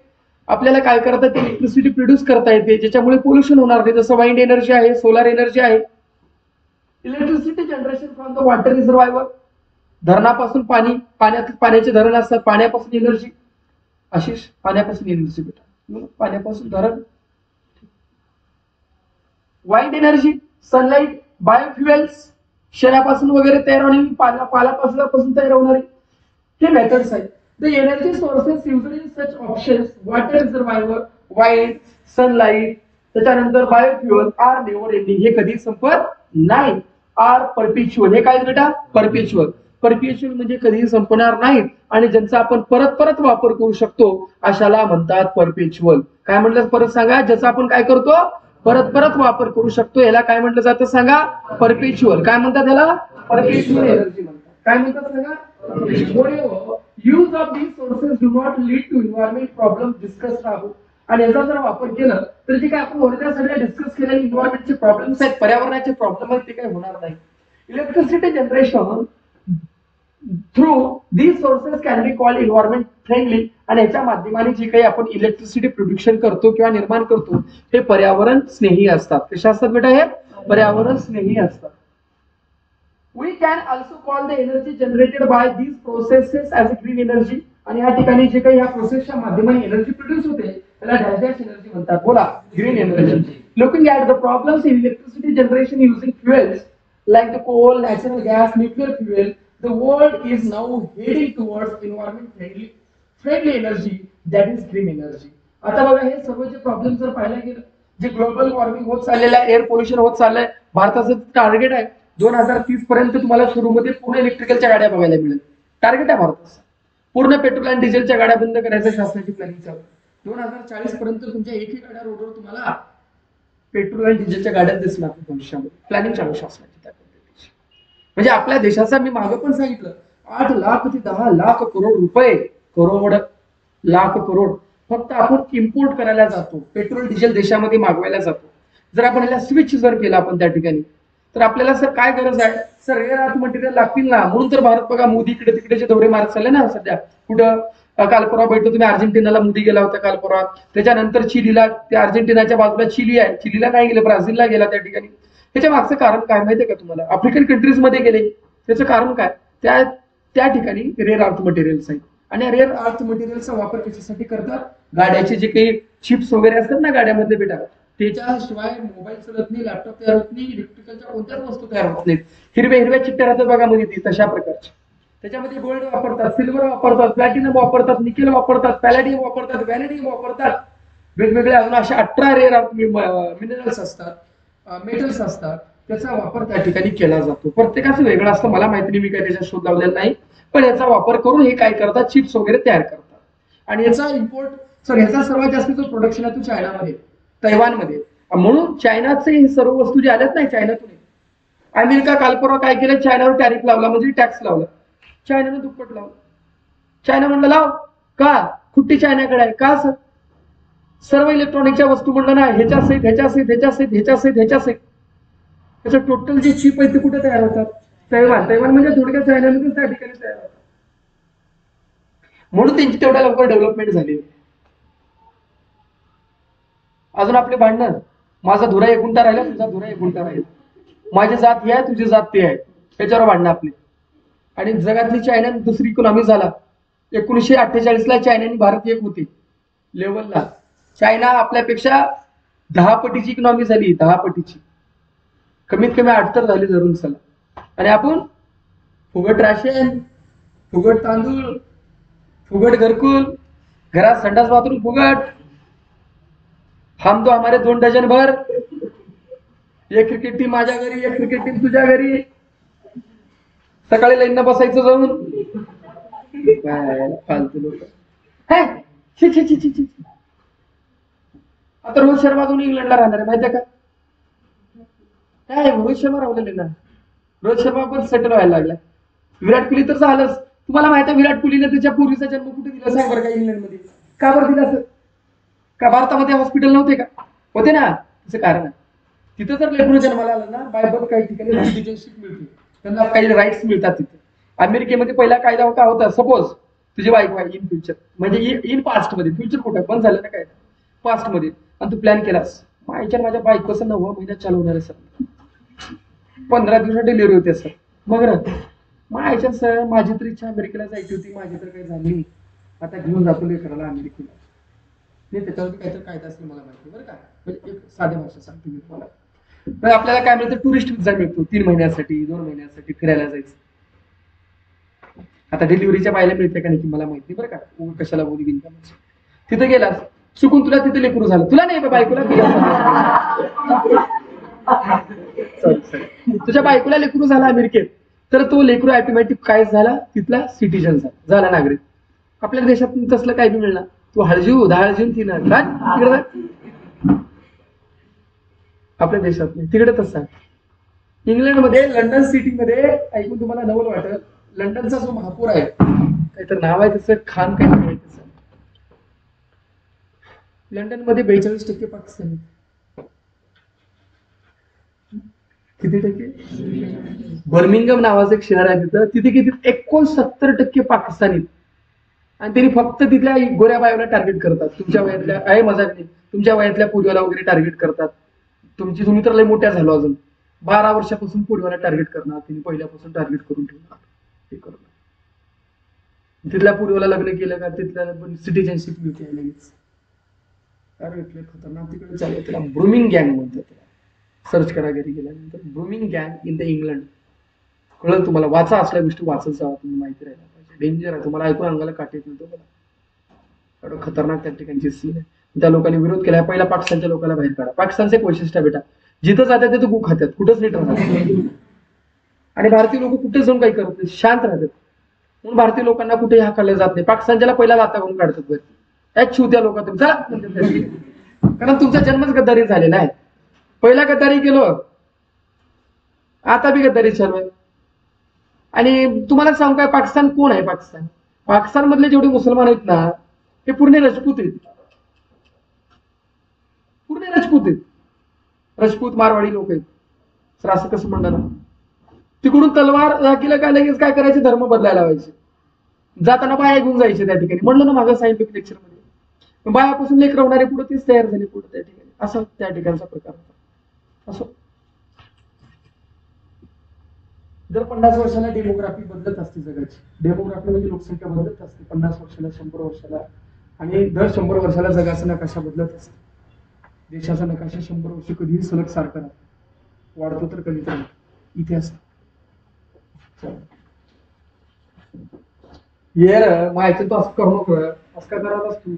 आपल्याला काय करता येते, इलेक्ट्रिसिटी प्रोड्यूस करता येते ज्याच्यामुळे पोल्युशन होणार नाही. जसं वाइंड एनर्जी आहे, सोलर एनर्जी आहे. Electricity generation from the water reservoir, धरणापासून पाण्याचे धरण असतात, पाण्यापासून एनर्जी. आशिष, पाण्यापासून एनर्जी बेटा, पाण्यापासून धरण. वाइंड एनर्जी, सनलाइट, बायोफ्युएल्स, शेणापासून वगैरे तयार होणारी, पालापासून तयार होणारी, हे मेथड्स आहेत. The energy sources usually in such options water reservoir, wind, sunlight, त्याच्यानंतर बायोफ्युएल आर नेव्हर एंडिंग, हे कधी संपत नाही. आर परपेच्युअल, हे काय बेटा? परपेच्युअल. परपेच्युअल म्हणजे कधीही संपणार नाहीत आणि ज्यांचा आपण परत परत वापर करू शकतो अशाला म्हणतात परपेच्युअल. काय म्हटलं परत सांगा? ज्याचा आपण काय करतो? परत परत वापर करू शकतो, याला काय म्हटलं जातं सांगा? परपेच्युअल. काय म्हणतात याला? परपेच्युअल एनर्जी म्हणतात. काय म्हणतात सांगा? Use of these sources do not lead to environment problem discussed आहोत. आणि याचा जर वापर केला तर जे काय आपण वरच्या सगळ्या डिस्कस केलेले एन्व्हायरमेंटचे प्रॉब्लेम्स आहेत, पर्यावरणाचे प्रॉब्लेम आहेत, ते काही होणार नाही. Electricity generation through these sources can be called environment friendly. आणि याच्या माध्यमाने जे काही आपण इलेक्ट्रिसिटी प्रोड्युक्शन करतो किंवा निर्माण करतो हे पर्यावरण स्नेही असतात. कशा असतात बेटा? हे पर्यावरण स्नेही असतात. We can also call the energy generated by these processes as a green energy. आणि या ठिकाणी जे काही या प्रोसेसच्या माध्यमाने एनर्जी प्रोड्यूस होते त्याला डॅश डॅश एनर्जी म्हणतात. बोला, green energy. Looking at the problems in electricity generation using fuels like the coal, natural gas, nuclear fuel, the world is now heading towards environment friendly energy, that is green energy. आता बघा, हे सर्व जे प्रॉब्लेम जर पाहायला गेलं, जे ग्लोबल वॉर्मिंग होत चाललेलं आहे, एअर पोल्युशन होत चाललंय, भारताचं टार्गेट आहे 2030 पर्यंत तुम्हाला सुरूमध्ये पूर्ण इलेक्ट्रिकलच्या गाड्या बघायला मिळेल. टार्गेट आहे भारताचं. पूर्ण पेट्रोल आणि डिझेलच्या गाड्या बंद करायचं शासनाची प्लॅनिंग चालू. 2040 पर्यंत तुमच्या एकही गाड्या रोडवर तुम्हाला पेट्रोल आणि डिझेलच्या गाड्या दिसणार भविष्यामध्ये. प्लॅनिंग चालू शासनाची त्या पद्धतीची. म्हणजे आपल्या देशाचा मी मागं पण सांगितलं 8 लाख ते 10 लाख करोड रुपये, लाख करोड फक्त आपण इम्पोर्ट करायला जातो. पेट्रोल डिझेल देशामध्ये मागवायला जातो. जर आपण याला स्विच जर केला आपण त्या ठिकाणी तर आपल्याला सर काय गरज आहे सर, रेअर अर्थ मटेरियल लागतील ना. म्हणून तर भारत बघा मोदी इकडे तिकडेचे दौरे मारत चालले ना सध्या. कुठं काल परवा भेटतो तुम्ही अर्जेंटिनाला मोदी गेला होता काल परवा. त्याच्यानंतर चिलीला, त्या अर्जेंटिनाच्या बाजूला चिली आहे, चिलीला नाही गेले, ब्राझीलला गेला त्या ठिकाणी. त्याच्या मागचं कारण काय माहितीये का तुम्हाला? आफ्रिकन कंट्रीज मध्ये गेले त्याचं कारण काय? त्या ठिकाणी रेअर अर्थ मटेरियल्स आहेत. आणि रेअर अर्थ मटेरियलचा वापर कशासाठी करतात? गाड्याचे जे काही चिप्स वगैरे असतात ना गाड्यामधले बेटा, त्याच्याशिवाय मोबाईल चालत नाही, लॅपटॉप तयार होत नाही, इलेक्ट्रिकलच्या कोणत्याच वस्तू तयार होत नाहीत. हिरव्या चिट्ट्या राहतात बघा मध्ये ती तशा प्रकारची. त्याच्यामध्ये गोल्ड वापरतात, सिल्वर वापरतात, प्लॅटिनम वापरतात, निकेल वापरतात, पॅलेडियम वापरतात, व्हॅनेडियम वापरतात. वेगवेगळे अजून अशा 18 रेअर अर्थ मिनरल्स असतात, मेटल्स असतात. त्याचा वापर त्या ठिकाणी केला जातो. प्रत्येकाचं वेगळं असतं, मला माहिती नाही, मी काही त्याचा शोध लावलेला नाही. पण याचा वापर करून हे काय करतात, चिप्स वगैरे तयार करतात. आणि याचा ह्याचा सर्वात जास्त जो प्रोडक्शन आहे तो चायनामध्ये, तैवानमध्ये. म्हणून चायनाचे हे सर्व वस्तू जे आल्यात नाही चायनातून, अमेरिका काल परवा काय केलं, चायनावर टॅरिफ लावला, म्हणजे टॅक्स लावला. चायनानं दुप्पट लावलं. चायना म्हणलं लाव का, खुट्टी चायनाकडे आहे का सर? सर्व इलेक्ट्रॉनिकच्या वस्तू म्हणलं ना, ह्याच्या सहित त्याचं टोटल जे चिप आहे ते कुठे तयार होतात? तैवान म्हणजे थोडक्यात चायनामध्येच त्या ठिकाणी तयार होतात. म्हणून त्यांची तेवढ्या लवकर डेव्हलपमेंट झाली. अजून आपले भांडणं, माझा धुरा 1 गुंठा राहिला, तुझा धुरा 1 गुंठा राहिला, माझी जात ही आहे, तुझी जात ती आहे, त्याच्यावर भांडणं आपली. आणि जगातली चायना दुसरी इकॉनॉमी झाला. 1948 ला चायना आणि भारत एक होते लेवलला. चायना आपल्यापेक्षा 10 पटीची इकॉनॉमी झाली, 10 पटीची. कमीत कमी 8 तर झाली धरून चला. आणि आपण फुगट राशन, फुगट तांदूळ, फुगट घरकुल, घरात संडास बाथरूम फुगट, हम तो हमारे 2 डझन भर, एक क्रिकेट टीम माझ्या घरी, एक क्रिकेट टीम तुझ्या घरी, सकाळी लाईन बसायचं जाऊन. फालतू लोक. आता रोहित शर्मा जाऊन इंग्लंडला राहणार आहे माहितीये का? काय रोहित शर्मा राहिलेले ना, रोहित शर्मा पण सेटल व्हायला लागला. विराट कोहली तर झालंच. तुम्हाला माहिती आहे विराट कोहलीने त्याच्या पूर्वीचा जन्म कुठे दिला सांग बरं का? इंग्लंडमध्ये. का बरं दिला असं? का भारतामध्ये हॉस्पिटल नव्हते का? होते ना. त्याचं कारण आहे तिथं जर लेकरू जन्माला आलं ना, बाय बर्थ काही ठिकाणी सिटिझनशिप मिळते, त्यांना काही राईट्स मिळतात तिथे. अमेरिकेमध्ये पहिला कायदा का होता, सपोज तुझी बायको आहे इन फ्युचर, म्हणजे इन पास्ट मध्ये, फ्युचर कुठे बंद झालं ना कायदा, पास्ट मध्ये, आणि तू प्लॅन केलास माझ्या बायकोचं 9व्या महिन्यात चालू होणार आहे सर, 15 दिवसात डिलिव्हरी होते सर. मग माझ्या सर माझी तर इच्छा अमेरिकेला जायची होती, माझी तर काही झाली, आता घेऊन जातो लेकराला अमेरिकेला. नाही त्याच्यावरती काहीतरी कायदा असेल मला माहिती बरं का. म्हणजे एक साध्या भाषा सांगतो मी तुम्हाला. पण आपल्याला काय मिळतं, टुरिस्ट व्हिसा मिळतो 3 महिन्यासाठी 2 महिन्यासाठी फिरायला जायचं. आता डिलिव्हरीच्या बायला मिळते का नाही मला माहिती बरं का, कशाला बोली बिनका. तिथे गेलास चुकून तुला तिथे लेकरू झालं, तुला नाही बायकोला, तुझ्या बायकोला लेकरू झाला अमेरिकेत, तर तो लेकरू ऑटोमॅटिक काय झाला, तिथला सिटीजन झाला नागरिक. आपल्या देशात तसलं काय बी मिळणार, तू हळजीव 10 हळजीव 3 तिकडे आपल्या देशात नाही, तिकडे तसं आहे. इंग्लंडमध्ये लंडन सिटीमध्ये ऐकून तुम्हाला नवल वाटेल, लंडनचा जो महापौर आहे काहीतरी नाव आहे त्याचं, खान काय नाव आहे त्याचं, लंडनमध्ये 42% पाकिस्तानी. किती टक्के? बर्मिंगम नावाचं एक शहर आहे तिथं, तिथे किती 69% पाकिस्तानी. आणि त्यांनी फक्त तिथल्या गोऱ्या बायाला टार्गेट करतात, तुमच्या वयातल्या आहे मजाक नाही, तुमच्या वयातल्या पूर्वाला वगैरे टार्गेट करतात. तुम्ही तर लय मोठ्या झालो, अजून 12 वर्षापासून पूर्वाला टार्गेट करणार, त्यांनी पहिल्यापासून टार्गेट करून ठेवणार. ते करणार तिथल्या पूर्वाला लग्न केलं का तिथल्या सिटीजनशिप मिळते लगेच. अरे इथले खतरनाक तिकडे चालू, त्याला ब्रूमिंग गँग म्हणतात. सर्च करा घरी गेल्यानंतर, ब्रूमिंग गँग इन द इंग्लंड. कळलं तुम्हाला, वाचा, असल्या गोष्टी वाचत जावा, तुम्ही माहिती राहायला पाहिजे. डेंजर आहे, तुम्हाला ऐकून अंगाला काटे मिळतो मला. एवढं खतरनाक त्या ठिकाणची सीन आहे. त्या लोकांनी विरोध केला. पहिला पाकिस्तानच्या लोकांना बाहेर काढा. पाकिस्तानचं एक वैशिष्ट्य बेटा, जिथं जातात तिथं गु खात्यात, कुठंच नीट राहतात. आणि भारतीय लोक कुठे जाऊन काही करत नाही, शांत राहतात. म्हणून भारतीय लोकांना कुठेही हाकललं जात नाही. पाकिस्तानच्याला पहिला लाता करून काढतात बरं, त्याच शिवत्या लोक तुमचा, कारण तुमचा जन्मच गद्दारी झालेला आहे. पहिला गद्दारी केलो, आता बी गद्दारी चालू आहे. आणि तुम्हाला सांगू काय, पाकिस्तान कोण आहे? पाकिस्तान मधले जेवढे मुसलमान आहेत ना, हे पूर्ण राजपूत आहेत. पूर्ण राजपूत मारवाडी लोक आहेत. तर असं कसं म्हणणार? तिकडून तलवार दाखिलं काय लगेच काय करायचे, धर्म बदलायला लावायचे. जाताना बाया घेऊन जायचे त्या ठिकाणी. म्हणलं ना माझ्या सायंटिफिक लेक्चर मध्ये, बायापासून लेकर होणारे पुढे तीच तयार झाली पुढे त्या ठिकाणी. असं त्या ठिकाणचा प्रकार होता. असं जर 50 वर्षाला डेमोग्राफी बदलत असते जगाची, डेमोग्राफी म्हणजे लोकसंख्या बदलत असते 50 वर्षाला, 100 वर्षाला, आणि दर 100 वर्षाला जगाचा नकाशा बदलत असतो. देशाचा नकाशा 100 वर्ष कधीही सलग सारखा राहतो, वाढतो तर कधीतरी. इतिहास ये माहिती तो असं करू नको, असं काय करायलाच तू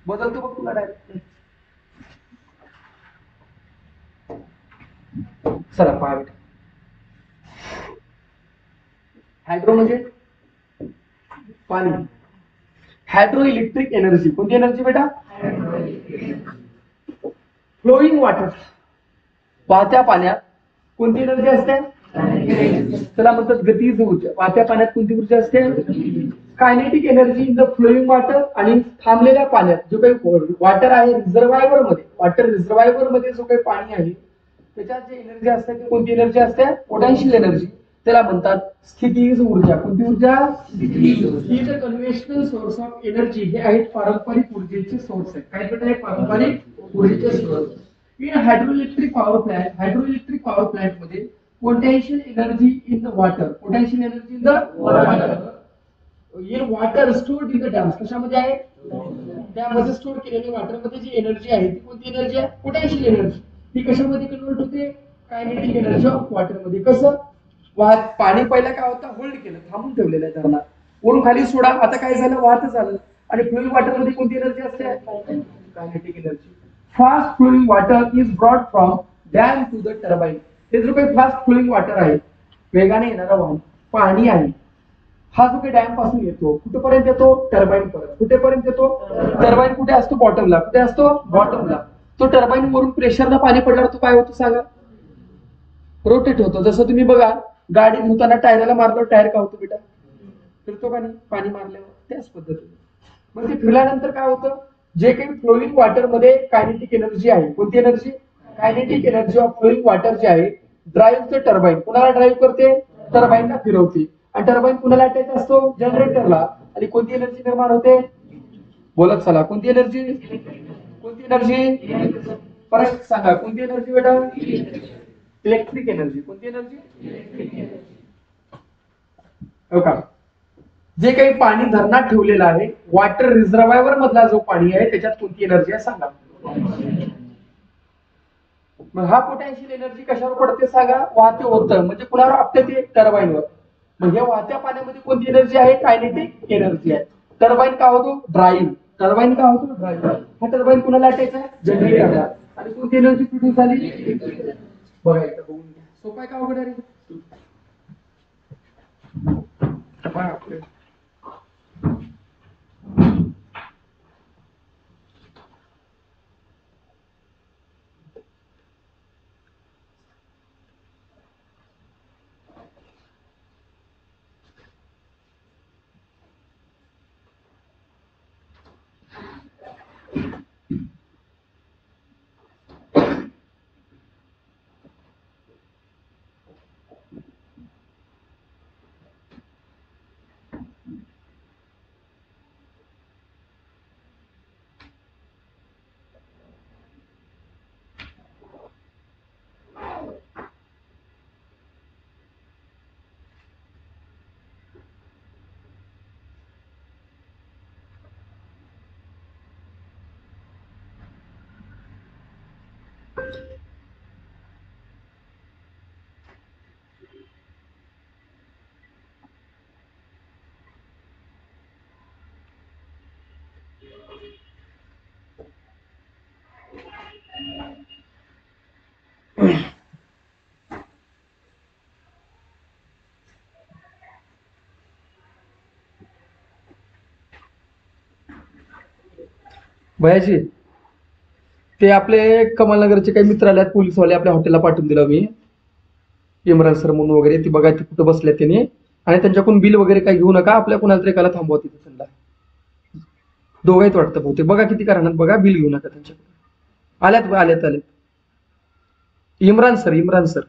बदलतो बघ तुला डायरेक्ट. चला पाहा बेटा, हायड्रो म्हणजे पाणी. हायड्रो इलेक्ट्रिक एनर्जी, कोणती एनर्जी बेटा? फ्लोईंग वॉटर, वाहत्या पाण्यात कोणती एनर्जी असते? त्याला म्हणतात गतीज ऊर्जा. वाहत्या पाण्यात कोणती ऊर्जा असते? Kinetic energy in the flowing water. आणि थांबलेल्या पाण्यात जो काही वॉटर आहे रिझर्वायर मध्ये, वॉटर रिझर्वायर मध्ये जो काही पाणी आहे त्याच्यात जे एनर्जी असते ती कोणती एनर्जी असते? Potential energy. त्याला म्हणतात स्थितीज ऊर्जा. कोणती ऊर्जा? ही the conventional source of energy. हे आहेत पारंपरिक ऊर्जेचे सोर्स आहेत. काय बेटा? हे पारंपरिक ऊर्जेचे source. In hydroelectric power plant मध्ये potential energy in the water, potential energy in the water stored in the dams. कशामध्ये आहे? डॅममध्ये स्टोर केलेली वॉटर मध्ये जी एनर्जी आहे ती कोणती एनर्जी आहे? Potential energy. ती कशामध्ये कन्वर्ट होते? कायनेटिक एनर्जी ऑफ वॉटर मध्ये. कसं? पाणी पहिला काय होतं? होल्ड केलं, थांबून ठेवलेलं आहे धरणात, वरून खाली सोडा, आता काय झालं? वाहत झालं. आणि फ्लोईंग वॉटर मध्ये कोणती एनर्जी असते? Kinetic energy. Fast flowing water is brought from dam to the turbine. हे जो काही फास्ट फ्लोइंग वॉटर आहे, वेगाने येणारा वाहन पाणी आहे, हा जो काही डॅम पासून येतो कुठेपर्यंत येतो? टर्बाइन पर्यंत. कुठेपर्यंत येतो? टर्बाइन कुठे असतो? बॉटमला. कुठे असतो? बॉटमला. तो टर्बाइन वरून प्रेशरला पाणी पडल्यावर तो काय होतो सांगा? रोटेट होतो. जसं तुम्ही बघा गाडी धुताना टायरला मारल्यावर टायर का होतो बेटा? फिरतो का नाही? पाणी मारल्यावर. त्याच पद्धतीने मग ते फिरल्यानंतर काय होतं? जे काही फ्लोइंग वॉटर मध्ये कायनेटिक एनर्जी आहे, कोणती energy? Kinetic energy of flowing water जे आहे ड्राईव्ह द टर्बाइन. कुणाला ड्राईव्ह करते? टर्बाइनला फिरवते. आणि टर्बाइन कुणाला अटॅच असतो? जनरेटरला. आणि कोणती एनर्जी निर्माण होते? बोलत चला, कोणती एनर्जी? कोणती एनर्जी? परत सांगा, कोणती एनर्जी बेटा? Electric energy. कोणती एनर्जी? हो का? जे काही पाणी धरणात ठेवलेलं आहे, वॉटर रिझर्वायर मधला जो पाणी आहे त्याच्यात कोणती एनर्जी आहे सांगा. मग हा पोटेन्शियल एनर्जी कशावर पडते सांगा? वाहते होतं, म्हणजे कुणावर आपटे? ते टर्बाइनवर. म्हणजे वाहत्या पाण्यामध्ये कोणती एनर्जी आहे? कायनेटिक एनर्जी आहे. टर्बाइन का होतो? ड्राईव्ह. टर्बाइन का होतो? ड्राईव्ह. हा टर्बाइन कुणाला अटॅच आहे? जनरेटरला. आणि कोणती एनर्जी प्रोड्यूस झाली? बघायचं, बघून घ्या. सोपं आहे का अवघड आहे? भयाजी ते आपले कमलनगरचे काही मित्र आले पोलीसवाले आपल्या हॉटेलला पाठवून दिलं मी इम्रान सर म्हणून वगैरे ती बघा ते कुठं बसले त्यांनी आणि त्यांच्याकडून बिल वगैरे काही घेऊ नका आपल्या कोणाला तरी एकाला थांबवा तिथे त्यांना दोघांत वाटतं बहुतेक बघा किती करणार बघा बिल घेऊ नका त्यांच्याकडे आल्यात इम्रान सर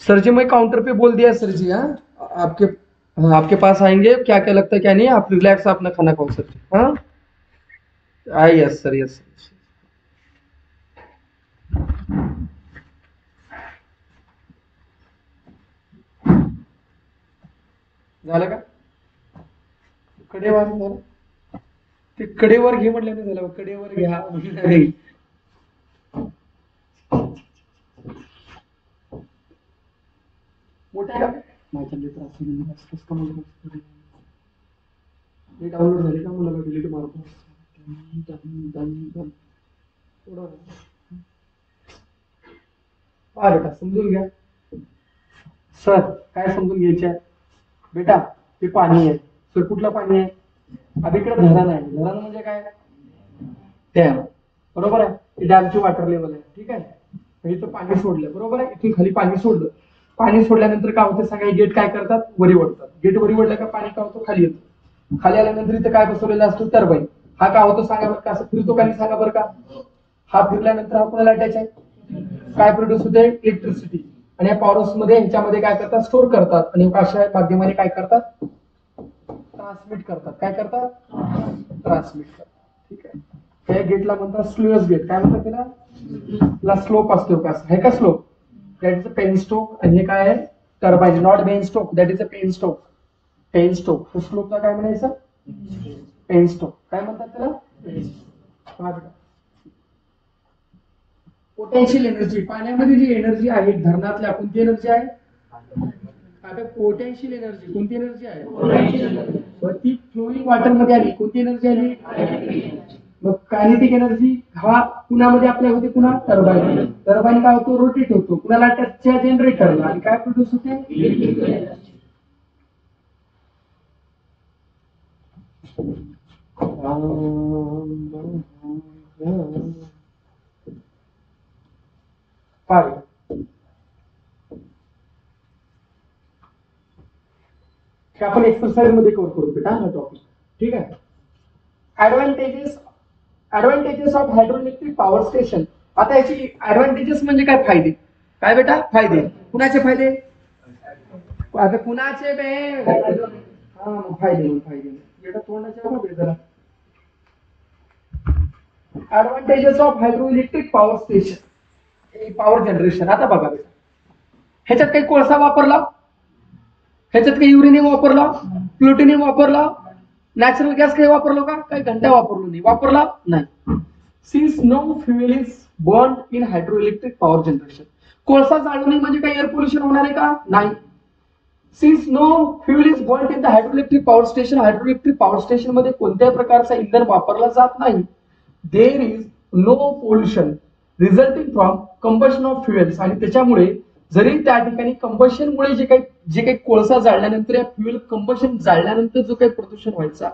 सर जी मैं काउंटर पे बोल दिया सर जी। हाँ आपके पास आएंगे क्या क्या लगता है क्या नहीं आप रिलैक्स अपना खाना खाओ सर जी। हाँ यस सर यस झालं का कडेवर झालं ते कडेवर घे म्हटलं झालं कडेवर घ्या मोठ्या माझ्या डाउनलोड झाले का मला डिलीट मारतो बेटा समजून घ्या सर काय समजून घ्यायचे बेटा ते पाणी आहे सर कुठलं पाणी आहे अब इकडे धरण आहे धरण म्हणजे काय डॅम बरोबर आहे डॅमची वॉटर लेवल आहे ठीक आहे इथं पाणी सोडलं बरोबर आहे इथून खाली पाणी सोडलं पाणी सोडल्यानंतर काय होतं सांगा गेट काय करतात वरी वळतात गेट वरी वळलं का पाणी काय होतं खाली येतं खाली आल्यानंतर इथं काय बसवलेला असतो टर्बाईन हा काय होतो सांगा बरं का असं फिरतो का नाही सांगा बरं का हा फिरल्यानंतर हा कोणाला अटॅच आहे काय प्रोड्यूस होते इलेक्ट्रिसिटी आणि या पॉवर हाऊस मध्ये ह्याच्यामध्ये काय करतात स्टोअर करतात आणि अशा माध्यमाने काय करतात ट्रान्समिट करतात काय करतात ट्रान्समिट करतात ठीक आहे या गेटला म्हणतात स्लुअस गेट काय म्हणतात त्याला स्लोप असतो का आहे का slope that is a pen stroke आणि हे काय आहे turbine not pen stroke that is a pen stroke स्लोपला काय म्हणायचं पेन स्ट्रोक काय म्हणतात त्याला पोटेन्शियल एनर्जी पाण्यामध्ये जी एनर्जी आहे धरणातल्या कोणती एनर्जी आहे आता पोटेन्शियल एनर्जी कोणती एनर्जी आहे ती फ्लोईंग वॉटर मध्ये आली कोणती एनर्जी आली मग कायनेटिक एनर्जी हा कुणामध्ये आपल्या होते पुन्हा टर्बाईन काय होतो रोटेट होतो कुणाला टचच्या जनरेटरला आणि काय प्रोड्यूस होते आपण एक्सरसाइज मध्ये कव्हर करू बेटा हा टॉपिक ठीक आहे advantages of hydroelectric power station आता याची ऍडव्हान्टेजेस म्हणजे काय फायदे काय बेटा फायदे कुणाचे फायदे आता कुणाचे फायदे तोंडाचे advantages of hydroelectric power station power generation आता बघा बेटा ह्याच्यात काही कोळसा वापरला ह्याच्यात काही युरेनियम वापरला प्लुटोनियम वापरला नॅचरल गॅस काही वापरलो का काही घंटा वापरला नाही since no fuel is burn in hydroelectric power generation कोळसा जाळणे म्हणजे काही एअर पोल्युशन होणार आहे का नाही since no fuel is burn in the hydroelectric power station मध्ये कोणत्याही प्रकारचा इंधन वापरला जात नाही there is no pollution resulting from combustion of fuels आणि त्याच्यामुळे जरी त्या ठिकाणी कंबशनमुळे जे काही कोळसा जाळल्यानंतर या फ्युएल कंबशन जाळल्यानंतर जो काही प्रदूषण व्हायचा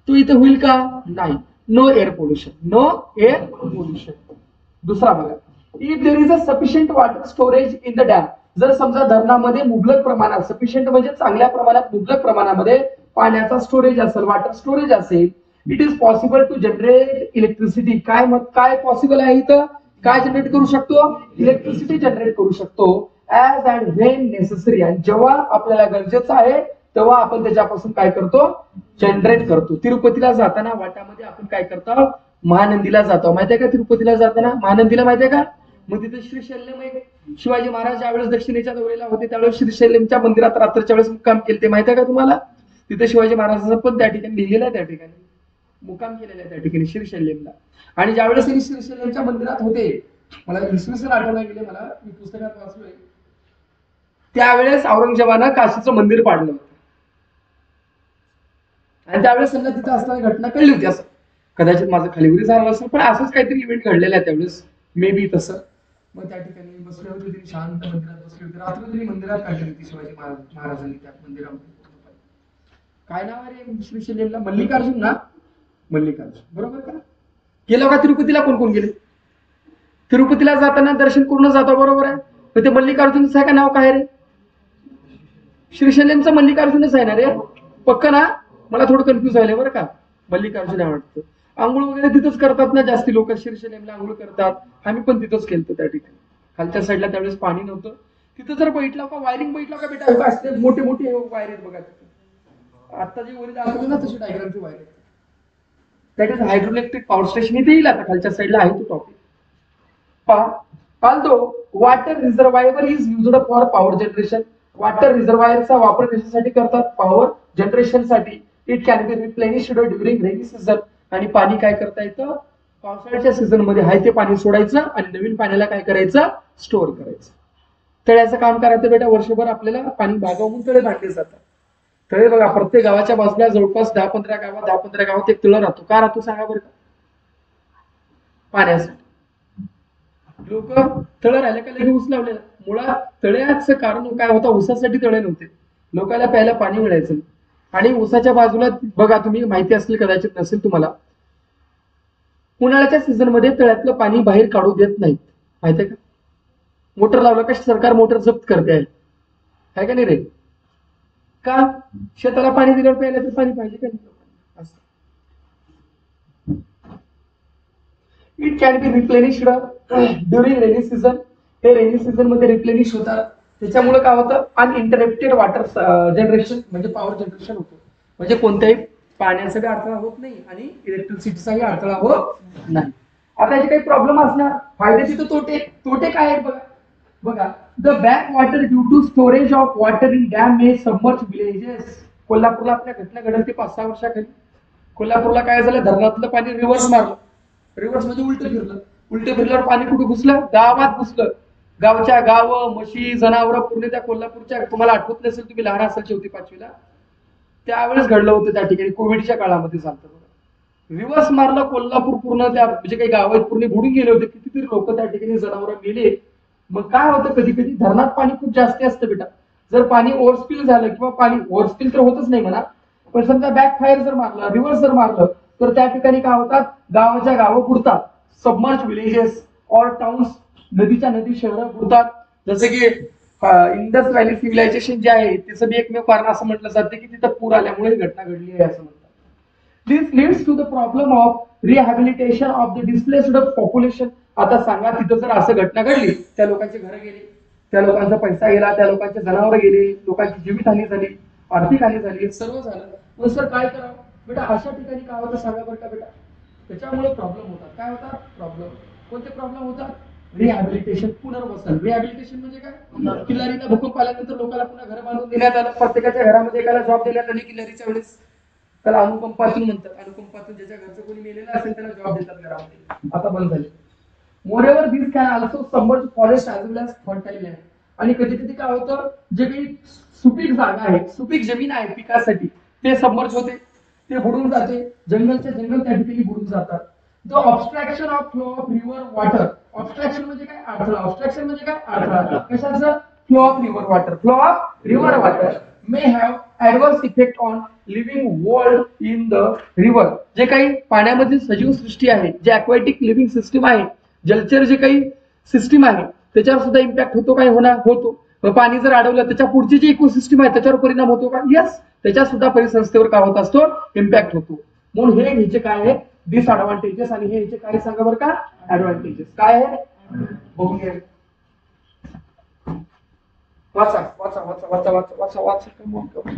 तो इथे होईल का नाही नो एअर पोल्युशन दुसरा बघा if there is a sufficient water storage in the dam जर समजा धरणामध्ये मुबलक प्रमाणात सफिशियंट म्हणजे चांगल्या प्रमाणात मुबलक प्रमाणामध्ये पाण्याचा स्टोरेज असेल वॉटर स्टोरेज असेल it is possible to generate electricity काय पॉसिबल आहे इथं काय जनरेट करू शकतो इलेक्ट्रिसिटी जनरेट करू शकतो ऍज अँड व्हेन नेसेसरी आणि जेव्हा आपल्याला गरजेचं आहे तेव्हा आपण त्याच्यापासून काय करतो जनरेट करतो तिरुपतीला जाताना वाटामध्ये आपण काय करतो महानंदीला जातो माहितीये का तिरुपतीला जाताना महानंदीला माहितीये का मग तिथे श्रीशैल्यम शिवाजी महाराज ज्यावेळेस दक्षिणेच्या दौऱ्याला होते त्यावेळेस श्रीशैल्यमच्या मंदिरात रात्रीच्या वेळेस मुक्काम केले ते माहितीये का तुम्हाला तिथे शिवाजी महाराजांचं पण त्या ठिकाणी लिहिलेलं आहे त्या ठिकाणी मुक्काम केलेला आहे त्या ठिकाणी श्रीशैल्यमला आणि ज्यावेळेस त्यांनी श्रीशैल्यमच्या मंदिरात होते मला इसवी सन आठवण गेले मला मी पुस्तकात वाचलोय त्यावेळेस औरंगजेबानं काशीचं मंदिर पाडलं होतं आणि त्यावेळेस त्यांना तिथं असणारी घटना कळली होती. असं कदाचित माझं खालीवरी झालं असेल, पण असंच काहीतरी इव्हेंट घडलेला आहे त्यावेळेस, मे बी तसं. मग त्या ठिकाणी बसले होते ते, शांत मंदिरात बसले होते, रात्र तरी मंदिरात काढली होती शिवाजी महाराजांनी त्या मंदिरामध्ये. काय नाव आहे रे श्रीशैल्यमला? मल्लिकार्जुन ना? मल्लिकार्जुन, बरोबर का? गेलो का तिरुपतीला? कोण कोण गेले? तिरुपतीला जाताना दर्शन करून जातो, बरोबर आहे. तर ते मल्लिकार्जुनचं आहे का नाव काय रे? श्रीशैल्यमचं मल्लिकार्जुनच आहे ना रे? पक्क ना? मला थोडं कन्फ्युज व्हायला बरं का. मल्लिकार्जुन आहे वाटतं. आंघोळ वगैरे तिथंच करतात ना जास्ती लोक, श्रीशैल्यमला आंघोळ करतात. आम्ही पण तिथंच केलतो त्या ठिकाणी. खालच्या साईडला त्यावेळेस पाणी नव्हतं. तिथं जर बघितलं का वायरिंग बघितलं का बेटा, असते मोठे मोठे वायर आहेत बघा तिथे. आता जे वर दाखवलं ना तशी डायग्रामची वायर आहेत. That is hydroelectric power station. इथे येईल आता खालच्या साईडला आहे तो टॉपिक. पहा, although water reservoir is used for power generation, water रिझर्वायरचा वापर कशासाठी करतात? पॉवर जनरेशन साठी. It can be replenished during rainy season. आणि पाणी काय करता येतं? पावसाळ्याच्या सीझन मध्ये आहे ते पाणी सोडायचं आणि नवीन पाण्याला काय करायचं? स्टोअर करायचं. तळ्याचं काम करायचं बेटा. वर्षभर आपल्याला पाणी भागावून तळे बांधले जातात. तळे बघा, प्रत्येक गावाच्या बाजूला जवळपास 10-15 गावात एक तळ राहतो. का राहतो सांगा बरं? पाण्यासाठी. लोक तळ राहिले का लगेच ऊस लावलेला. मुळात तळ्याचं कारण काय होतं? ऊसासाठी तळे नव्हते, लोकांना प्यायला पाणी मिळायचं. आणि ऊसाच्या बाजूला बघा, तुम्ही माहिती असेल कदाचित नसेल तुम्हाला, उन्हाळ्याच्या सीझन मध्ये तळ्यातलं पाणी बाहेर काढू देत नाहीत. माहितीये का? मोटर लावलं का सरकार मोटर जप्त करते आहे का नाही रे? का? शेताला पाणी दिल्यावर प्यायला तर पाणी पाहिजे का नाही? It can be replenished during rainy season. ते रेनी सीझन मध्ये रिप्लेनिश होतात. त्याच्यामुळे काय होतं? अनइंटरप्टेड वॉटर जनरेशन म्हणजे पॉवर जनरेशन होतं. म्हणजे कोणत्याही पाण्याचा अडथळा होत नाही आणि इलेक्ट्रिसिटीचाही अडथळा होत नाही. आता याचे काही प्रॉब्लेम असणार, फायदे तिथं तोटे. तोटे काय आहेत बघा. बघा, the back water due to storage of water in dam may submerge villages. कोल्हापूरला आपल्या घटना घडली 5-6 वर्षाखाली. कोल्हापूरला काय झालं? धरणातलं पाणी रिव्हर्स मारलं. रिव्हर्स म्हणजे उलट फिरलं. उलट फिरल्यावर पाणी कुठे घुसलं? गावात घुसलं. गावच्या गाव, म्हशी, जनावर पूर्ण त्या कोल्हापूरच्या, तुम्हाला आठवत नसेल, तुम्ही लहान असाल 4थी-5वीला, त्यावेळेस घडलं होतं त्या ठिकाणी. कोविडच्या काळामध्ये झालं. रिव्हर्स मारला कोल्हापूर पूर्ण. त्या म्हणजे काही गाव पूर्ण बुडून गेले होते. कितीतरी लोक त्या ठिकाणी, जनावर गेले. मग काय होतं? कधी कधी धरणात पाणी खूप जास्त असतं बेटा. जर पाणी ओव्हरस्पिल झालं, किंवा पाणी ओव्हरस्पिल तर होतच नाही म्हणा, पण समजा बॅक फायर जर मारलं, रिव्हर्स जर मारलं, तर त्या ठिकाणी काय होतात? गावाच्या गावं बुडतात. सबमर्ज विलेजेस ऑर टाउन्स, नदीच्या नदी शहरं बुडतात. जसं की इंडस व्हॅली सिव्हिलायझेशन जे आहे, त्याचं बी एकमेव कारण असं म्हटलं जातं की तिथं पूर आल्यामुळे ही घटना घडली आहे असं म्हणतात. This leads to the problem of rehabilitation of the displaced population. आता सांगा, तिथं जर असं घटना घडली, त्या लोकांची घरं गेली, त्या लोकांचा पैसा गेला, त्या लोकांचे जनावर गेले, लोकांची जीवितहानी झाली, आर्थिक हानी झाली, सर्व झालं. मग सर काय करावं बेटा? अशा ठिकाणी काय होतं सांगा बरं का बेटा? त्याच्यामुळे प्रॉब्लेम होतात. काय होतात प्रॉब्लेम? कोणते प्रॉब्लेम होतात? रिहॅबिलिटेशन, पुनर्वसन. रिहॅबिलिटेशन म्हणजे काय? किल्लारीला भूकंप आल्यानंतर लोकांना पुन्हा घर बांधून देण्यात आलं. प्रत्येकाच्या घरामध्ये एकाला जॉब देण्यात आली किल्लारीच्या वेळेस. त्याला अनुकंपातून म्हणतात. अनुकंपातून, ज्याच्या घरचं कोणी मेलेलं असेल त्याला जॉब देतात घरामध्ये. आता बंद झाले. Moreover this can also submerge forest as well as fertile land. आणि कधी कधी काय होतं? जे काही सुपीक जागा आहे, सुपीक जमीन आहे पिकासाठी, ते सबमर्ज होते, ते बुडून जाते. जंगलच्या जंगल त्या ठिकाणी बुडून जातात. The obstruction of flow of river water. Obstruction म्हणजे काय? अडथळा. ऑब्स्ट्रॅक्शन म्हणजे काय? अडथळा. कशाचं? Flow of river water. Flow of river water may have adverse effect on living world in the river. जे काही पाण्यामधील सजीव सृष्टी आहे, जे अक्वॅटिक लिव्हिंग सिस्टीम आहे, जलचर जे काही सिस्टीम आहे, त्याच्यावर सुद्धा इम्पॅक्ट होतो. काय होणार? होतो. पाणी जर अडवलं, त्याच्या पुढची जी इकोसिस्टीम आहे त्याच्यावर परिणाम होतो का? येस. त्याच्या सुद्धा परिसंस्थेवर काय होत असतो? इम्पॅक्ट होतो. म्हणून हे ह्याचे काय आहे? डिसएडव्हान्टेजेस. आणि हे ह्याचे काय सांगा बरं का? ऍडव्हान्टेजेस काय आहे? बघून घ्या. वाचा वाचा वाचा वाचा वाचा वाचा वाचा.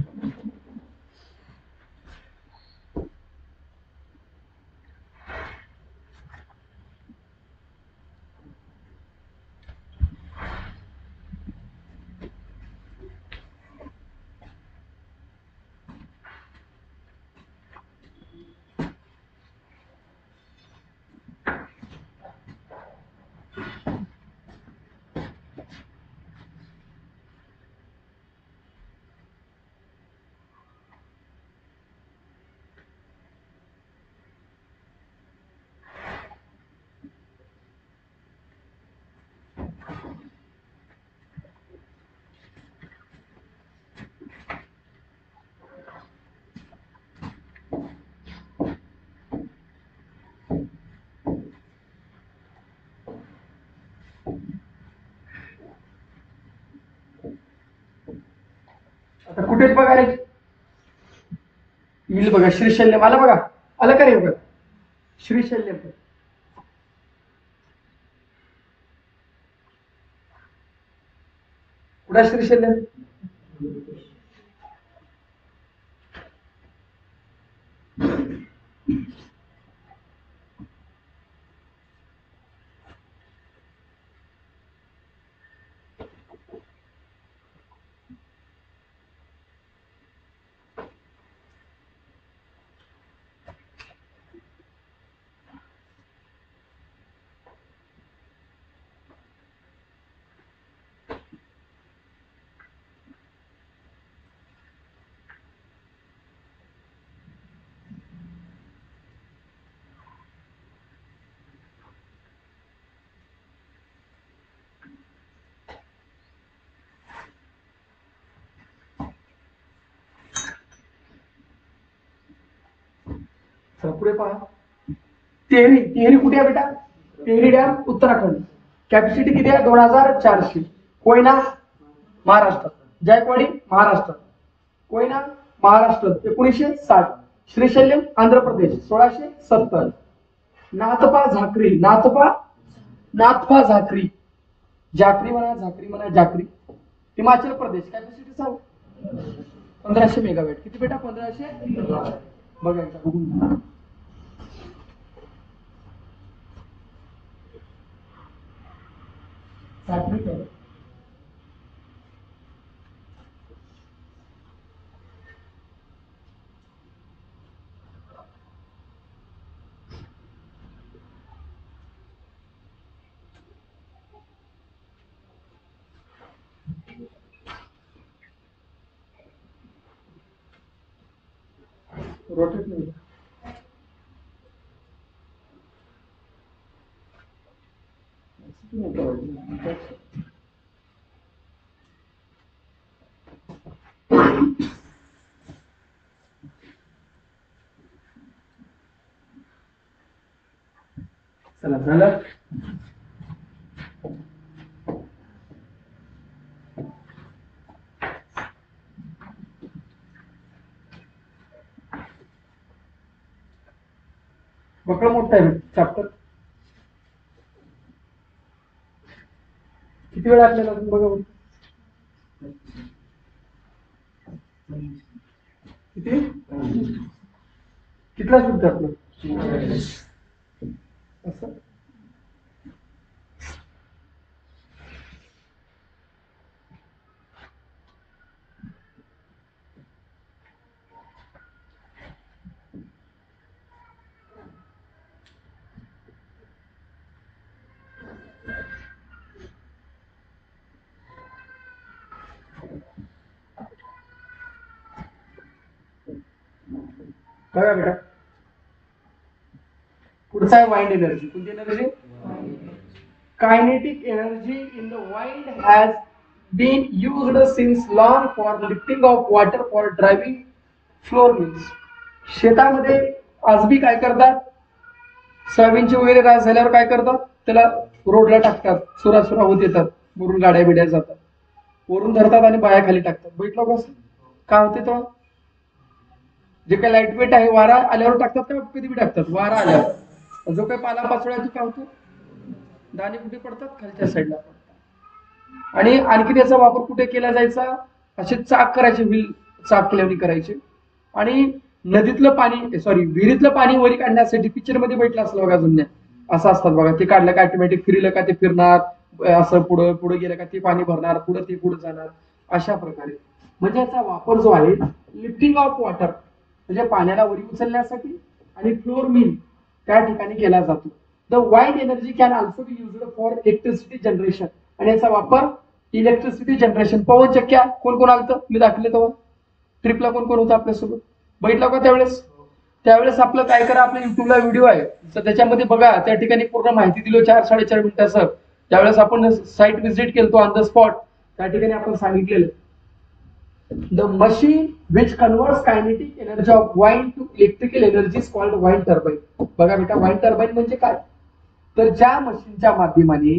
कुठेच बघायला येईल बघा. श्रीशल्यम आलं बघा, आलं का रे बघा श्रीशल्यम. कुठं श्रीशल्यम? पुढे पहा. तेहरी. तेहरी कुठे आहे बेटा? तेहरी डॅम उत्तराखंड. कॅपॅसिटी किती आहे? 2400. कोयना महाराष्ट्र. जायकवाडी महाराष्ट्र. कोयना महाराष्ट्र 1960. श्रीशल्यम आंध्र प्रदेश 1670. नाथपा झाकरी. नाथपा झाकरी. जाकरी म्हणा, झाकरी म्हणा, जाकरी. हिमाचल प्रदेश. कॅपॅसिटी सांग. 1500 मेगावॅट. किती बेटा? 1500. बघायचा बघून. रोटेट नाही. चला झालं. बकळ मोठा आहे चॅप्टर. किती वेळ आपल्याला अजून बघा. किती? कितला सुद्धा आपलं असं. बघा बेटा पुढचा आहे वाइंड एनर्जी. कोणती energy? Kinetic energy in the wind has been used since long for lifting of water for driving flour mills. शेतामध्ये आजबी काय करतात? सोयाबीनची वगैरे रास झाल्यावर काय करतात? त्याला रोडला टाकतात. सुरासुरा होत येतात. वरून गाड्या बिड्या जातात. वरून धरतात आणि बाया खाली टाकतात. बघितलं कसं काय होते? तो जे काही लाईट वेट आहे वारा आल्यावर टाकतात का कधी बी टाकतात? वारा आल्यावर. जो काही पाला पाचोळा तो काय होतो? दाणे कुठे पडतात? खालच्या साईडला पडतात. आणि आणखी त्याचा वापर कुठे केला जायचा? असे चाक करायचे, व्हील चाक केल्याने करायचे. आणि नदीतलं पाणी विहिरीतलं पाणी वरी काढण्यासाठी पिक्चर मध्ये बैठलं असलं बघा जुन्या. असं असतात बघा. ते काढलं का ऑटोमॅटिक फिरलं का ते फिरणार, असं पुढं पुढे गेलं का ते पाणी भरणार, पुढे ते पुढे जाणार. अशा प्रकारे म्हणजे याचा वापर जो आहे लिफ्टिंग ऑफ वॉटर म्हणजे पाण्याला वरी उचलण्यासाठी आणि फ्लोर मिल त्या ठिकाणी केला जातो. The wind energy can also be used for electricity generation. आणि याचा वापर इलेक्ट्रिसिटी जनरेशन. पवन चक्क्या कोण कोण आलतं? मी दाखवले तेव्हा ट्रिपला कोण कोण होतं आपल्यासोबत? बघितलं का त्यावेळेस? त्यावेळेस आपलं काय करा, आपल्या युट्यूबला व्हिडिओ आहे तर त्याच्यामध्ये बघा. त्या ठिकाणी पूर्ण माहिती दिली 4-4.5 मिनिटाचं. त्यावेळेस आपण साईट व्हिजिट केलतो ऑन द स्पॉट. त्या ठिकाणी आपण सांगितलेलं the machine which converts kinetic energy of wind to electrical energy is called wind turbine. बघा बेटा वाइंड टर्बाइन म्हणजे काय? तर ज्या मशीनच्या माध्यमाने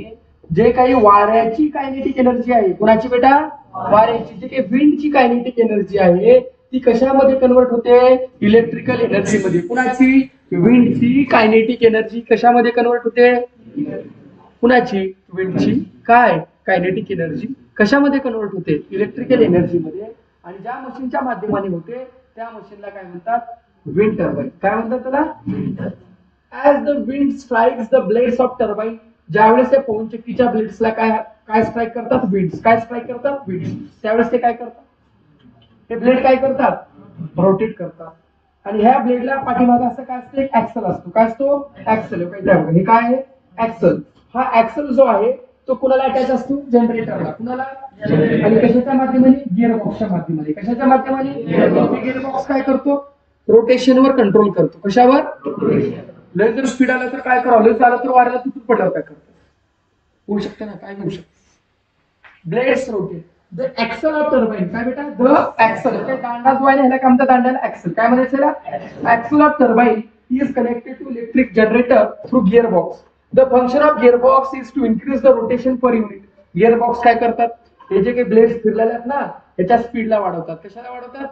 जे काही वाऱ्याची कायनेटिक एनर्जी आहे, कुणाची बेटा? वाऱ्याची. जे काही विंडची कायनेटिक एनर्जी आहे ती कशामध्ये कन्वर्ट होते? इलेक्ट्रिकल एनर्जी मध्ये. कुणाची? विंडची कायनेटिक एनर्जी कशामध्ये कन्वर्ट होते? कुणाची? विंडची काय कायनेटिक एनर्जी कशामध्ये कन्वर्ट होते? इलेक्ट्रिकल एनर्जी मध्ये. आणि ज्या मशीनच्या माध्यमाने होते त्या मशीनला काय म्हणतात? Wind turbine. काय म्हणतात त्याला? As the wind strikes the blades of turbine, ज्यावेळेस त्या पवनचक्कीच्या ब्लेड्सला काय काय स्ट्राईक करतात? विंड्स. काय स्ट्राईक करतात? विंड्स. त्यावेळेस ते काय करतात? हे ब्लेड काय करतात? रोटेट करतात. आणि ह्या ब्लेडला पाठीमागे असं काय असतं? एक ऍक्सल असतो. काय असतो? ऍक्सल. हे काय आहे? ऍक्सल. हा ऍक्सल जो आहे तो कुणाला अटॅच असतो? जनरेटरला. कुणाला? आणि कशाच्या माध्यमाने? गिअरबॉक्सच्या माध्यमाने. कशाच्या माध्यमाने? गिअरबॉक्स काय करतो? रोटेशनवर कंट्रोल करतो. कशावर? लय जर स्पीड आला तर काय करावं? लय झालं तर वाऱ्याला तुटून पडल्यावर काय करतो? होऊ शकतं ना? काय होऊ शकतं? Blades rotate. The axle of turbine. काय बेटा? The axle. दांडा जो आहे ह्याला काय म्हणतात? दांड्याला ऍक्सल. काय म्हणायचं त्याला? Axle of turbine is connected to electric generator through gearbox. The function of gearbox is to increase the rotation per unit. Gearbox काय करतात? हे जे काही ब्लेड्स फिरलेले आहेत ना त्याच्या स्पीडला वाढवतात. कशाला वाढवतात?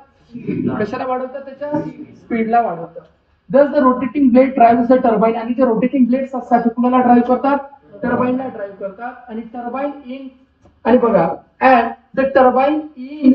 कशाला वाढवतात? त्याच्या स्पीडला वाढवतात. दस the rotating blade drive the turbine. आणि जे रोटेटिंग ब्लेड्स असतात ते कुणाला ड्राइव्ह करतात? टर्बाईनला ड्राइव्ह करतात. आणि टर्बाईन इन आणि बघा and the turbine in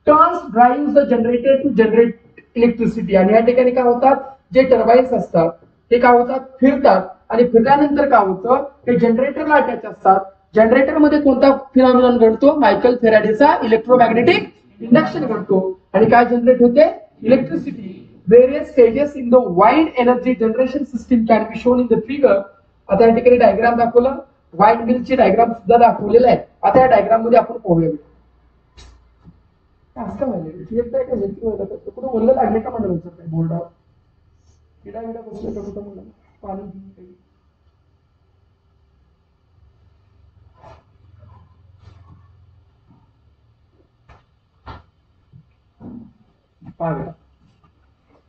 turns drives the generator to generate electricity. आणि या ठिकाणी काय होतात? जे टर्बाईन्स असतात ते काय होतात? फिरतात. आणि फिरल्यानंतर काय होतं? ते जनरेटरला अटॅच असतात. जनरेटर मध्ये कोणता फिनॉमिनॉन घडतो? मायकल फेराडेचा इलेक्ट्रोमॅग्नेटिक इंडक्शन घडतो. आणि काय जनरेट होते? Electricity. Various stages in the wide energy generation system can be shown in the figure. आता या ठिकाणी डायग्राम दाखवलं. वाईट मिलची डायग्राम सुद्धा दाखवलेला आहे. आता या डायग्राम मध्ये आपण पाहूया. असं व्हायला कुठं बोललं लागले का म्हणलं सर? बोर्डावर किडा बिडा बसलं का कुठं म्हणलं? पाणी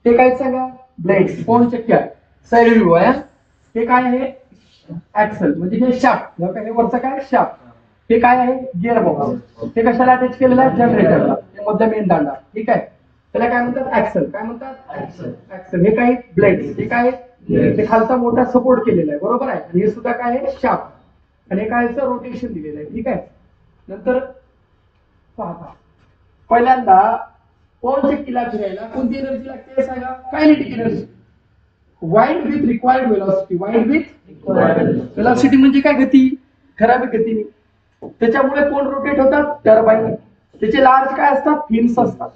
ते काय सांगा? ब्लेड्स. पवनचक्क्या साइड व्ह्यू आहे. हे काय आहे? ऍक्सल म्हणजे हे शाफ्ट. हे वरचं काय? शाफ्ट. हे काय आहे? गिअरबॉक्स. हे कशाला अटॅच केलेलं आहे? जनरेटरला. हे मधला मेन दांडा. ठीक आहे. त्याला काय म्हणतात? ऍक्सल. काय म्हणतात? ऍक्सल. हे काय? ब्लेड्स. हे काय? ते खालचा मोठा सपोर्ट केलेला आहे. बरोबर आहे. आणि हे सुद्धा काय आहे? शाफ्ट. आणि हे काय? रोटेशन दिलेलं आहे. ठीक आहे. नंतर पहा पहिल्यांदा पवनचक्कीला फिरायला कोणती एनर्जी लागते सांगा? Kinetic energy. Wide with required velocity. Wide with velocity म्हणजे काय? गती. ठराविक गतीने. त्याच्यामुळे कोण रोटेट होतात? टर्बाईन. त्याचे लार्ज काय असतात? फिन्स असतात.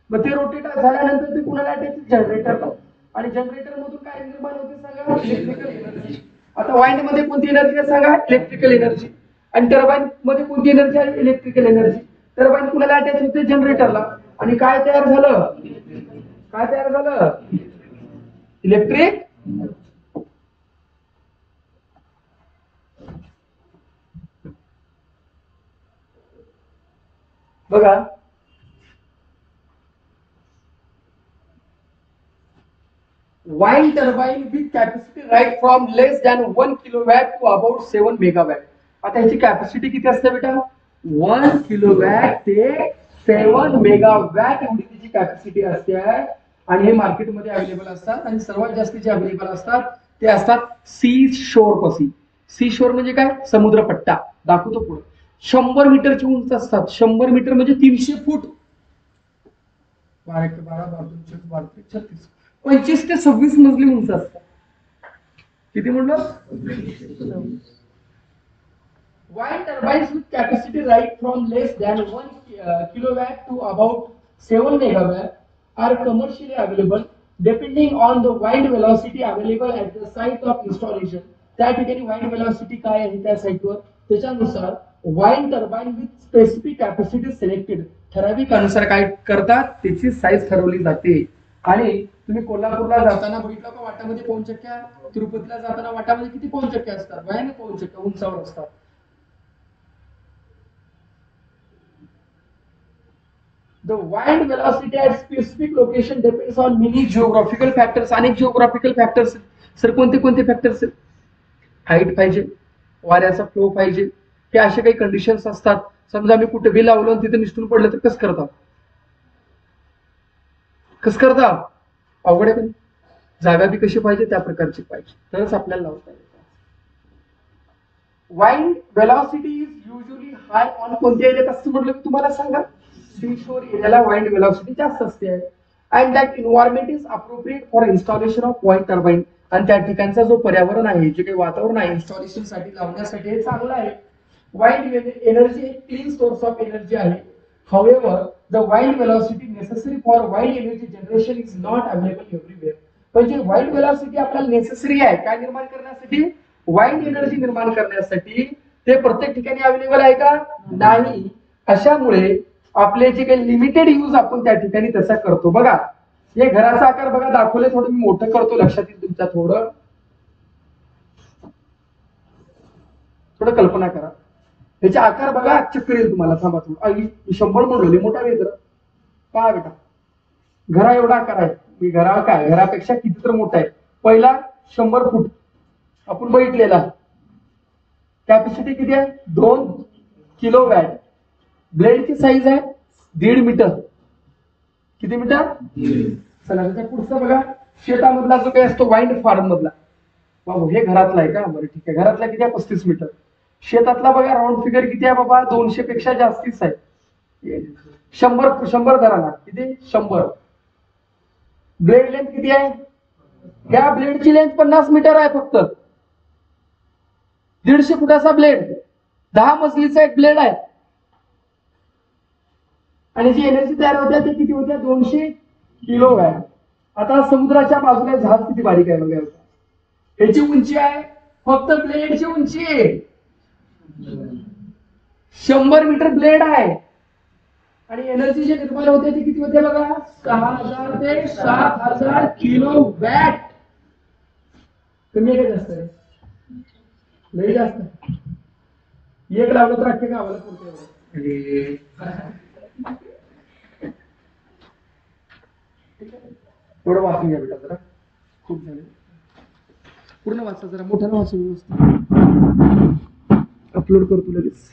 मग ते रोटेट झाल्यानंतर ते कुणाला अटॅच? जनरेटरला. आणि जनरेटर मधून काय निर्माण होते सांगा? Electrical energy. आता वाइंड मध्ये कोणती एनर्जी आहे सांगा? Electrical energy. आणि टर्बाईन मध्ये कोणती एनर्जी आहे? Electrical energy. टर्बाईन कुणाला अटॅच होते? जनरेटरला. आणि काय तयार झालं? काय तयार झालं? इलेक्ट्रिक बघा wind turbine with capacity right from less than 1 kilowatt to about 7 megawatt. आता याची कॅपॅसिटी किती असते बेटा? 1 किलोवॅट ते 7 मेगावॅट एवढी त्याची कॅपॅसिटी असते. आणि हे मार्केटमध्ये अवेलेबल असतात. आणि सर्वात जास्त जे अवेलेबल असतात ते असतात सी शोर पाशी. सी शोर म्हणजे काय? समुद्रपट्टा. दाखवतो पुढे. 100 मीटरची उंच असतात. 100 मीटर म्हणजे 300 फूट. 12 ते 12 12 12 36 25 ते 26 मजली उंच असतात. किती म्हणलं? Wind turbines with capacity right from less than 1 kilowatt to about 7 megawatt are commercially available depending on the wind velocity available at the site of installation. त्या ठिकाणी wind velocity काय आहे त्या साइटवर त्याच्यानुसार wind turbine with specific capacity selected. ठराविक अनुसार काय करतात? त्याची साईज ठरवली जाते. आणि तुम्ही कोल्हापूरला जाताना बघितलं का वाटामध्ये पवनचक्क्या? तिरुपतीला जाताना वाटामध्ये किती पवनचक्क्या असतात? वायन पवनचक्क्या उंचावर असतात. The wind velocity at specific location depends on many geographical factors. अनेक geographical factors. सर कोणते कोणते फॅक्टर्स? हाईट पाहिजे, वाऱ्याचा फ्लो पाहिजे, हे असे काही कंडिशन्स असतात. समजा मी कुठे बी लावलं तिथे निसटून पडलं तर कसं करता, अवघड आहे. जागा बी कशी पाहिजे त्या प्रकारची पाहिजे तरच आपल्याला लावता येईल. Wind velocity is usually high on कोणत्या एरियात असतं म्हटलं मी तुम्हाला सांगा, सी शोर एरियाला वाइंड वेलॉसिटी जास्त असते. And that environment is appropriate for installation of wind turbine. आणि त्या ठिकाणचा जो पर्यावरण आहे, जे काही वातावरण आहे इन्स्टॉलेशन साठी लावण्यासाठी हे चांगलं आहे. वाइंड एनर्जी एक क्लीन सोर्स ऑफ एनर्जी आहे. However, the wind velocity necessary for wind energy generation is not available everywhere. म्हणजे वाइंड वेलॉसिटी आपल्याला नेसेसरी आहे काय निर्माण करण्यासाठी, वाइंड एनर्जी निर्माण करण्यासाठी, ते प्रत्येक ठिकाणी अवेलेबल आहे का नाही. अशामुळे आपले जे काही लिमिटेड यूज आपण त्या ठिकाणी तसा करतो. बघा हे घराचा आकार बघा दाखवले, थोडं मी मोठं करतो, लक्षात येईल तुमच्या. थोडं कल्पना करा, त्याचे आकार बघा चक्कर येईल तुम्हाला. थांबा थोडं, 100 म्हणलो मोठा वेळ पहा बेटा, घरा एवढा आकार आहे. मी घरा काय घरापेक्षा किती तर मोठा आहे. पहिला 100 फूट आपण बघितलेला, कॅपॅसिटी किती आहे 2 किलोवॅट. ब्लेडची साईज आहे 1.5 मीटर. किती मीटर? चला त्याच्या पुढचा बघा, शेतामधला जो काही असतो वाइंड फार्म मधला. बाबू हे घरातला आहे का, बरं ठीक आहे. घरातला किती आहे 35 मीटर. शेतातला बघा राऊंड फिगर किती आहे बाबा, 200 पेक्षा जास्तीच आहे. 100 धरा ना, किती 100. ब्लेड लेंथ किती आहे, ह्या ब्लेडची लेंथ 50 मीटर आहे फक्त. 150 फुटाचा ब्लेड, 10 मजलीचा एक ब्लेड आहे. आणि जी एनर्जी तयार होते ते किती होत्या 200 किलोवॅट. आता समुद्राच्या बाजूला जहाज किती बारीक आहे बघा, ह्याची उंची आहे फक्त ब्लेडची उंची 100 मीटर ब्लेड आहे. आणि एनर्जी जे निर्माण होते ती किती होते बघा 6000 ते 7000 किलोवॅट. कमी आहे का जास्त आहे, लई जास्त. एक लावलं तर अख्ख्या गावाला पुरते. थोडं वाचून घ्या बेटा जरा, खूप झाले. पूर्ण वाचा जरा, मोठ्यानं वाचून व्यवस्थित. अपलोड करतो लगेच.